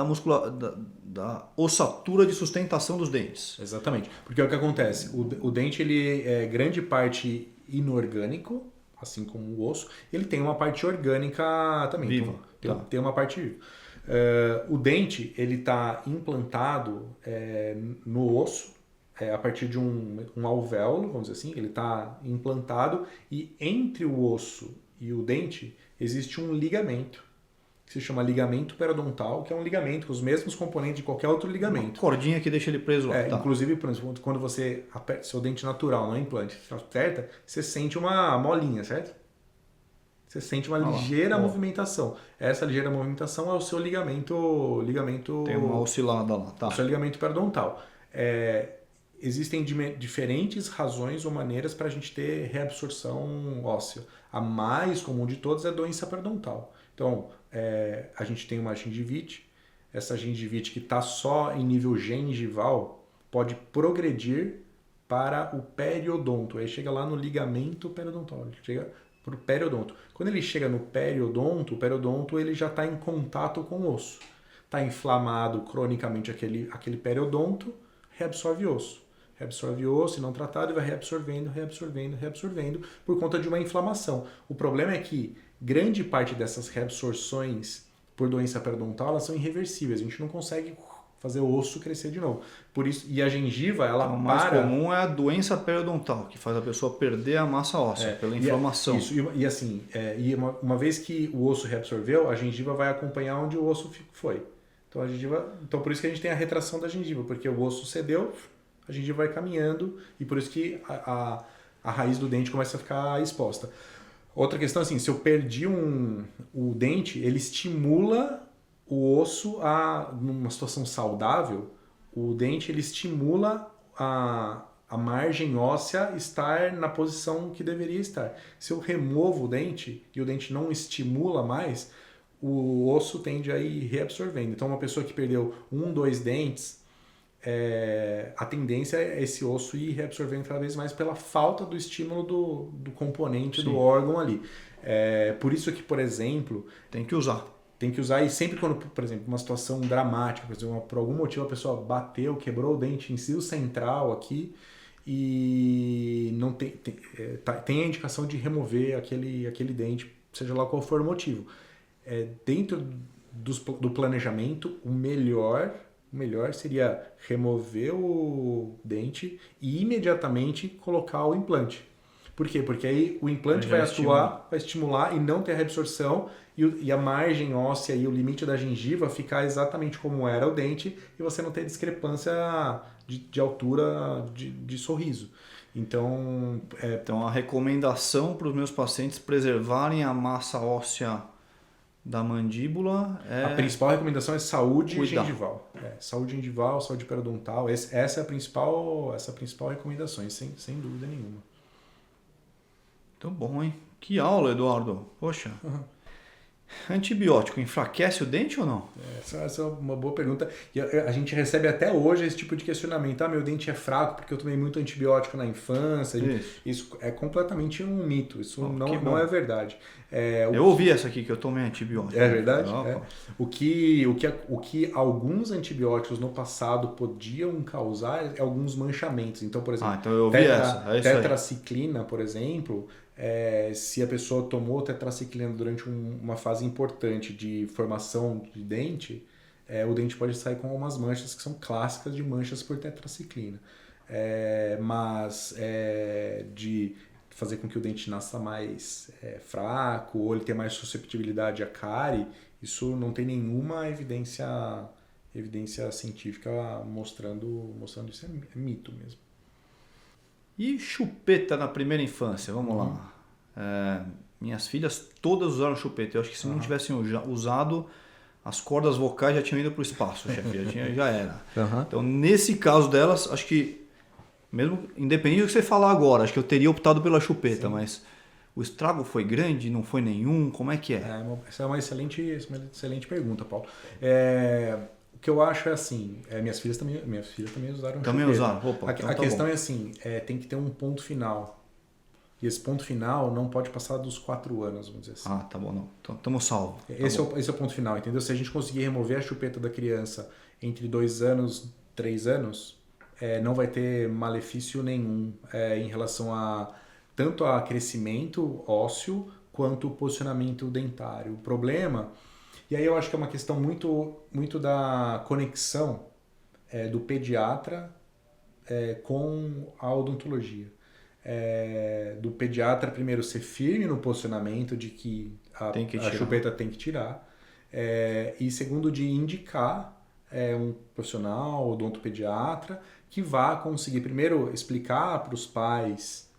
ossatura de sustentação dos dentes. Exatamente. Porque é o que acontece. O dente ele é grande parte inorgânico, assim como o osso. Ele tem uma parte orgânica também. Viva. Então, tem uma parte viva. O dente ele está implantado no osso a partir de um alvéolo, vamos dizer assim. Ele está implantado e entre o osso e o dente existe um ligamento que se chama ligamento periodontal, que é um ligamento com os mesmos componentes de qualquer outro ligamento. Uma cordinha que deixa ele preso lá. Tá. Inclusive, por exemplo, quando você aperta seu dente natural, não é implante, você aperta, você sente uma molinha, certo? Você sente uma ligeira movimentação. Essa ligeira movimentação é o seu ligamento... Tem uma oscilada lá. Tá. O seu ligamento periodontal. Existem diferentes razões ou maneiras para a gente ter reabsorção óssea. A mais comum de todas é a doença periodontal. Então, a gente tem uma gengivite. Essa gengivite que está só em nível gengival pode progredir para o periodonto. Aí chega lá no ligamento periodontal. Chega para o periodonto. Quando ele chega no periodonto, o periodonto ele já está em contato com o osso. Está inflamado cronicamente aquele periodonto, reabsorve osso. Reabsorve osso e não tratado e vai reabsorvendo por conta de uma inflamação. O problema é que grande parte dessas reabsorções por doença periodontal elas são irreversíveis. A gente não consegue fazer o osso crescer de novo. Por isso, e a gengiva, ela o mais comum é a doença periodontal, que faz a pessoa perder a massa óssea pela inflamação. Uma vez que o osso reabsorveu, a gengiva vai acompanhar onde o osso foi. Então por isso que a gente tem a retração da gengiva, porque o osso cedeu, a gengiva vai caminhando e por isso que a raiz do dente começa a ficar exposta. Outra questão assim, se eu perdi o dente, ele estimula o osso numa situação saudável, o dente ele estimula a margem óssea estar na posição que deveria estar. Se eu removo o dente e o dente não estimula mais, o osso tende a ir reabsorvendo. Então uma pessoa que perdeu 2 dentes, a tendência é esse osso ir reabsorvendo cada vez mais pela falta do estímulo do componente do órgão ali. Por isso que, por exemplo... Tem que usar e sempre quando, por exemplo, uma situação dramática, por algum motivo a pessoa bateu, quebrou o dente em si central aqui e não tem a indicação de remover aquele dente, seja lá qual for o motivo. Dentro do planejamento, o melhor seria remover o dente e imediatamente colocar o implante. Por quê? Porque aí o implante vai atuar, vai estimular e não ter reabsorção e a margem óssea e o limite da gengiva ficar exatamente como era o dente e você não ter discrepância de altura de sorriso. Então a recomendação para os meus pacientes preservarem a massa óssea da mandíbula A principal recomendação é saúde gengival. Saúde gengival, saúde periodontal. Essa é a principal recomendação, sem dúvida nenhuma. Então bom, hein? Que aula, Eduardo. Poxa. Antibiótico enfraquece o dente ou não? Essa é uma boa pergunta. E a gente recebe até hoje esse tipo de questionamento. Meu dente é fraco porque eu tomei muito antibiótico na infância. Isso é completamente um mito. Isso não é verdade. Eu ouvi essa aqui, que eu tomei antibiótico. É verdade? O que alguns antibióticos no passado podiam causar é alguns manchaments. Então, por exemplo, então eu ouvi tetraciclina, por exemplo... se a pessoa tomou tetraciclina durante uma fase importante de formação de dente, o dente pode sair com algumas manchas que são clássicas de manchas por tetraciclina. Mas de fazer com que o dente nasça mais fraco ou ele tenha mais susceptibilidade à cárie, isso não tem nenhuma evidência científica mostrando isso, é mito mesmo. E chupeta na primeira infância? Vamos lá. Minhas filhas todas usaram chupeta. Eu acho que se não tivessem usado, as cordas vocais já tinham ido para o espaço, chefe. Já era. Então, nesse caso delas, acho que, mesmo independente do que você falar agora, acho que eu teria optado pela chupeta, mas o estrago foi grande? Não foi nenhum? Como é que é? Essa é uma excelente pergunta, Paulo. O que eu acho é assim, minhas filhas também usaram Também chupeta. usaram? Opa, a questão é assim, tem que ter um ponto final. E esse ponto final não pode passar dos 4 anos, vamos dizer assim. Ah, tá bom, não. Então, estamos salvos. Esse é o ponto final, entendeu? Se a gente conseguir remover a chupeta da criança entre 2 anos, 3 anos, não vai ter malefício nenhum em relação tanto a crescimento ósseo quanto o posicionamento dentário. O problema, e aí eu acho que é uma questão muito da conexão do pediatra com a odontologia. Do pediatra primeiro ser firme no posicionamento de que a chupeta tem que tirar, e segundo de indicar um profissional, odontopediatra, que vá conseguir primeiro explicar para os pais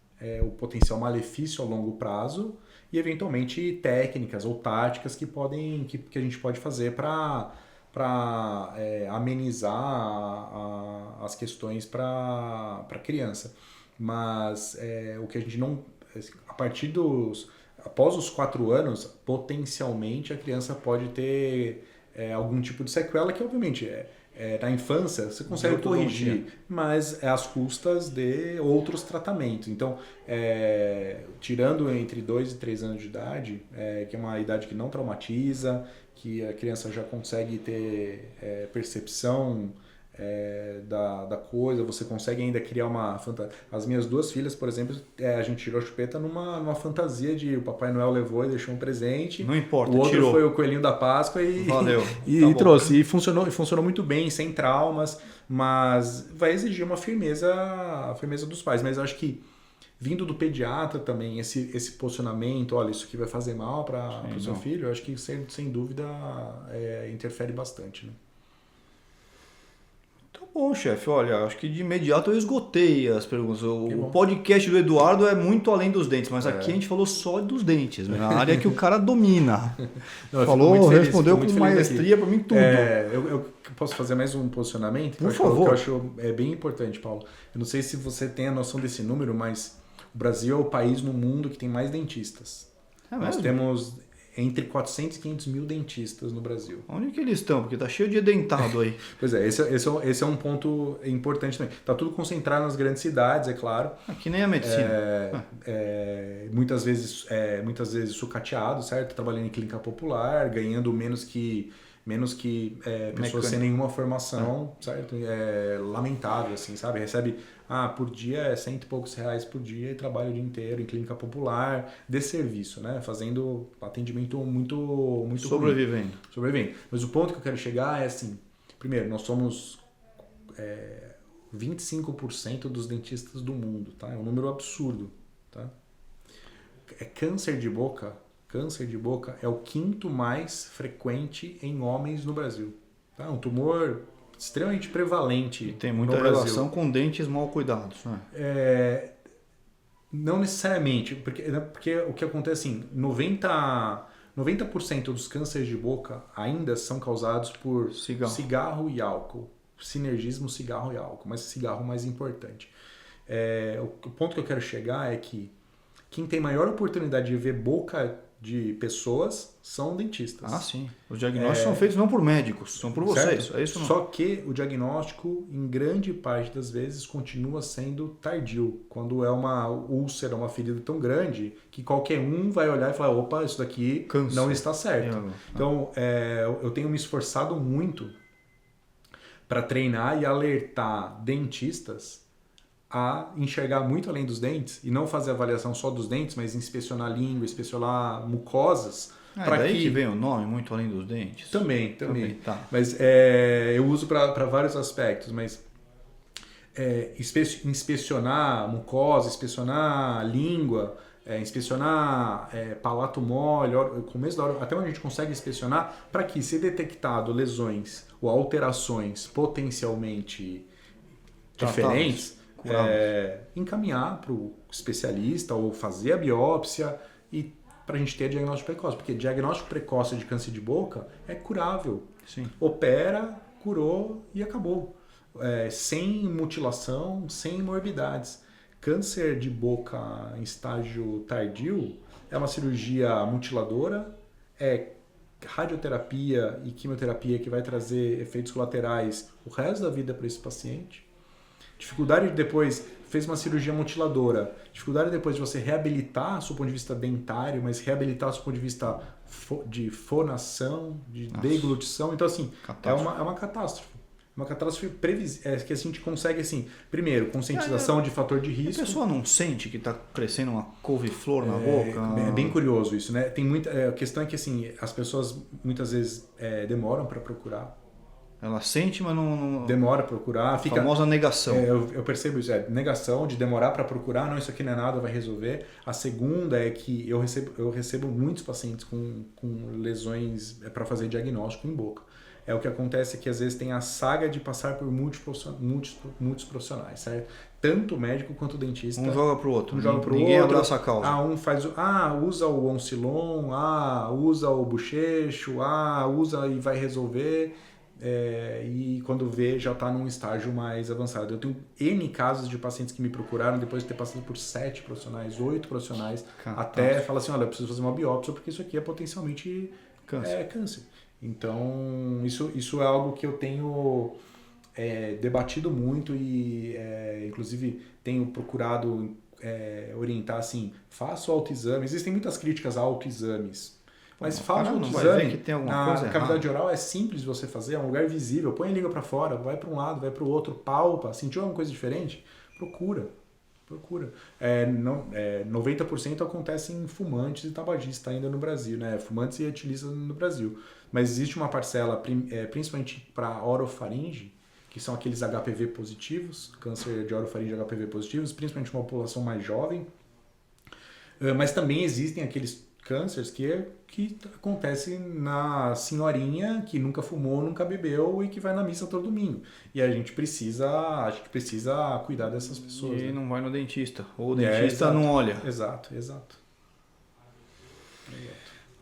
o potencial malefício ao longo prazo e eventualmente técnicas ou táticas que a gente pode fazer para amenizar as questões para a criança. Mas o que a gente não... após os 4 anos, potencialmente a criança pode ter algum tipo de sequela que, obviamente, na infância você consegue corrigir, mas é às custas de outros tratamentos. Então, tirando entre 2 e 3 anos de idade, que é uma idade que não traumatiza, que a criança já consegue ter percepção da coisa, você consegue ainda criar uma fantasia. As minhas 2 filhas, por exemplo, a gente tirou a chupeta numa fantasia de o Papai Noel levou e deixou um presente. Não importa, o outro tirou. Foi o coelhinho da Páscoa e valeu. e trouxe. E funcionou muito bem, sem traumas, mas vai exigir a firmeza dos pais. Mas eu acho que vindo do pediatra também, esse posicionamento, olha, isso aqui vai fazer mal para o seu filho, eu acho que sem dúvida interfere bastante, né? Tá bom, chefe. Olha, acho que de imediato eu esgotei as perguntas. O podcast do Eduardo é muito além dos dentes, mas aqui a gente falou só dos dentes, né? Na área que o cara domina. Respondeu com maestria para mim tudo. Eu posso fazer mais um posicionamento? Por favor. Que eu acho bem importante, Paulo. Eu não sei se você tem a noção desse número, mas o Brasil é o país no mundo que tem mais dentistas. Nós temos entre 400 e 500 mil dentistas no Brasil. Onde que eles estão? Porque tá cheio de edentado aí. Pois esse é um ponto importante também. Tá tudo concentrado nas grandes cidades, é claro. Aqui nem a medicina. Muitas vezes sucateado, certo? Trabalhando em clínica popular, ganhando menos que pessoas sem nenhuma formação, certo? Lamentável, assim, sabe? Recebe por dia 100 e poucos reais por dia e trabalha o dia inteiro em clínica popular, de serviço, né? Fazendo atendimento muito Sobrevivendo. Mas o ponto que eu quero chegar é assim, primeiro, nós somos 25% dos dentistas do mundo, tá? É um número absurdo, tá? Câncer de boca é o 5º mais frequente em homens no Brasil. Tá? Um tumor extremamente prevalente. E tem muita relação com dentes mal cuidados. Né? Não necessariamente, porque o que acontece assim, 90% dos cânceres de boca ainda são causados por cigarro e álcool. Sinergismo cigarro e álcool, mas cigarro mais importante. O ponto que eu quero chegar é que quem tem maior oportunidade de ver boca de pessoas são dentistas. Ah, sim. Os diagnósticos são feitos não por médicos, são por vocês. Certo? É isso não? Só que o diagnóstico, em grande parte das vezes, continua sendo tardio. Quando é uma úlcera, uma ferida tão grande, que qualquer um vai olhar e falar, opa, isso daqui não está certo. Então, eu tenho me esforçado muito para treinar e alertar dentistas a enxergar muito além dos dentes e não fazer avaliação só dos dentes, mas inspecionar língua, inspecionar mucosas. Daí que vem o nome, muito além dos dentes? Também. Tá. Mas eu uso para vários aspectos, mas inspecionar a mucosa, inspecionar a língua, inspecionar palato mole, começo da hora, até onde a gente consegue inspecionar, para que, se detectado lesões ou alterações potencialmente diferentes, encaminhar para o especialista ou fazer a biópsia e para a gente ter diagnóstico precoce, porque diagnóstico precoce de câncer de boca é curável. Sim. Opera, curou e acabou. Sem mutilação, sem morbidades. Câncer de boca em estágio tardio é uma cirurgia mutiladora, é radioterapia e quimioterapia que vai trazer efeitos colaterais o resto da vida para esse paciente. Dificuldade de depois, fez uma cirurgia mutiladora, dificuldade depois de você reabilitar do ponto de vista dentário, mas reabilitar do ponto de vista de fonação, de deglutição. Então, assim, é uma catástrofe. Uma catástrofe que a gente consegue, assim, primeiro, conscientização de fator de risco. A pessoa não sente que está crescendo uma couve-flor na boca? É bem curioso isso, né? Tem a questão é que, assim, as pessoas muitas vezes demoram para procurar. Ela sente, mas não... Demora para procurar. A famosa negação. Eu percebo isso. Negação, de demorar para procurar. Não, isso aqui não é nada, vai resolver. A segunda é que eu recebo muitos pacientes com lesões para fazer diagnóstico em boca. O que acontece é que às vezes tem a saga de passar por muitos profissionais, certo? Tanto o médico quanto o dentista. Um joga pro outro. Ninguém abraça a causa. Um faz usa o Oncilon, usa o bochecho, usa e vai resolver. E quando vê já está num estágio mais avançado. Eu tenho N casos de pacientes que me procuraram depois de ter passado por 7 profissionais, 8 profissionais, até falar assim, olha, eu preciso fazer uma biópsia porque isso aqui é potencialmente câncer. Então, isso é algo que eu tenho debatido muito e, inclusive, tenho procurado orientar assim, faça o autoexame. Existem muitas críticas a autoexames, mas faça o autoexame. Que tem alguma coisa a cavidade oral é simples de você fazer, é um lugar visível. Põe a língua para fora, vai para um lado, vai para o outro, palpa. Sentiu alguma coisa diferente? Procura. 90% acontece em fumantes e tabagistas ainda no Brasil, né? Fumantes e etilistas no Brasil. Mas existe uma parcela, principalmente para orofaringe, que são aqueles HPV positivos, câncer de orofaringe HPV positivos, principalmente uma população mais jovem. Mas também existem aqueles cânceres que acontecem na senhorinha que nunca fumou, nunca bebeu e que vai na missa todo domingo. E a gente precisa cuidar dessas pessoas. E não vai no dentista. Ou o dentista não olha. Exato.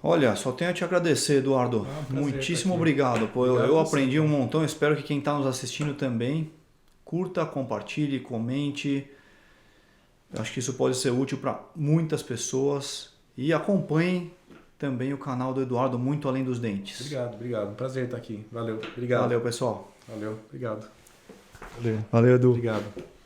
Olha, só tenho a te agradecer, Eduardo. Muitíssimo obrigado. Eu aprendi um montão. Espero que quem está nos assistindo também curta, compartilhe, comente. Eu acho que isso pode ser útil para muitas pessoas. E acompanhem também o canal do Eduardo, Muito Além dos Dentes. Obrigado. Prazer estar aqui. Valeu. Obrigado. Valeu, pessoal. Valeu. Obrigado. Valeu, Edu. Obrigado.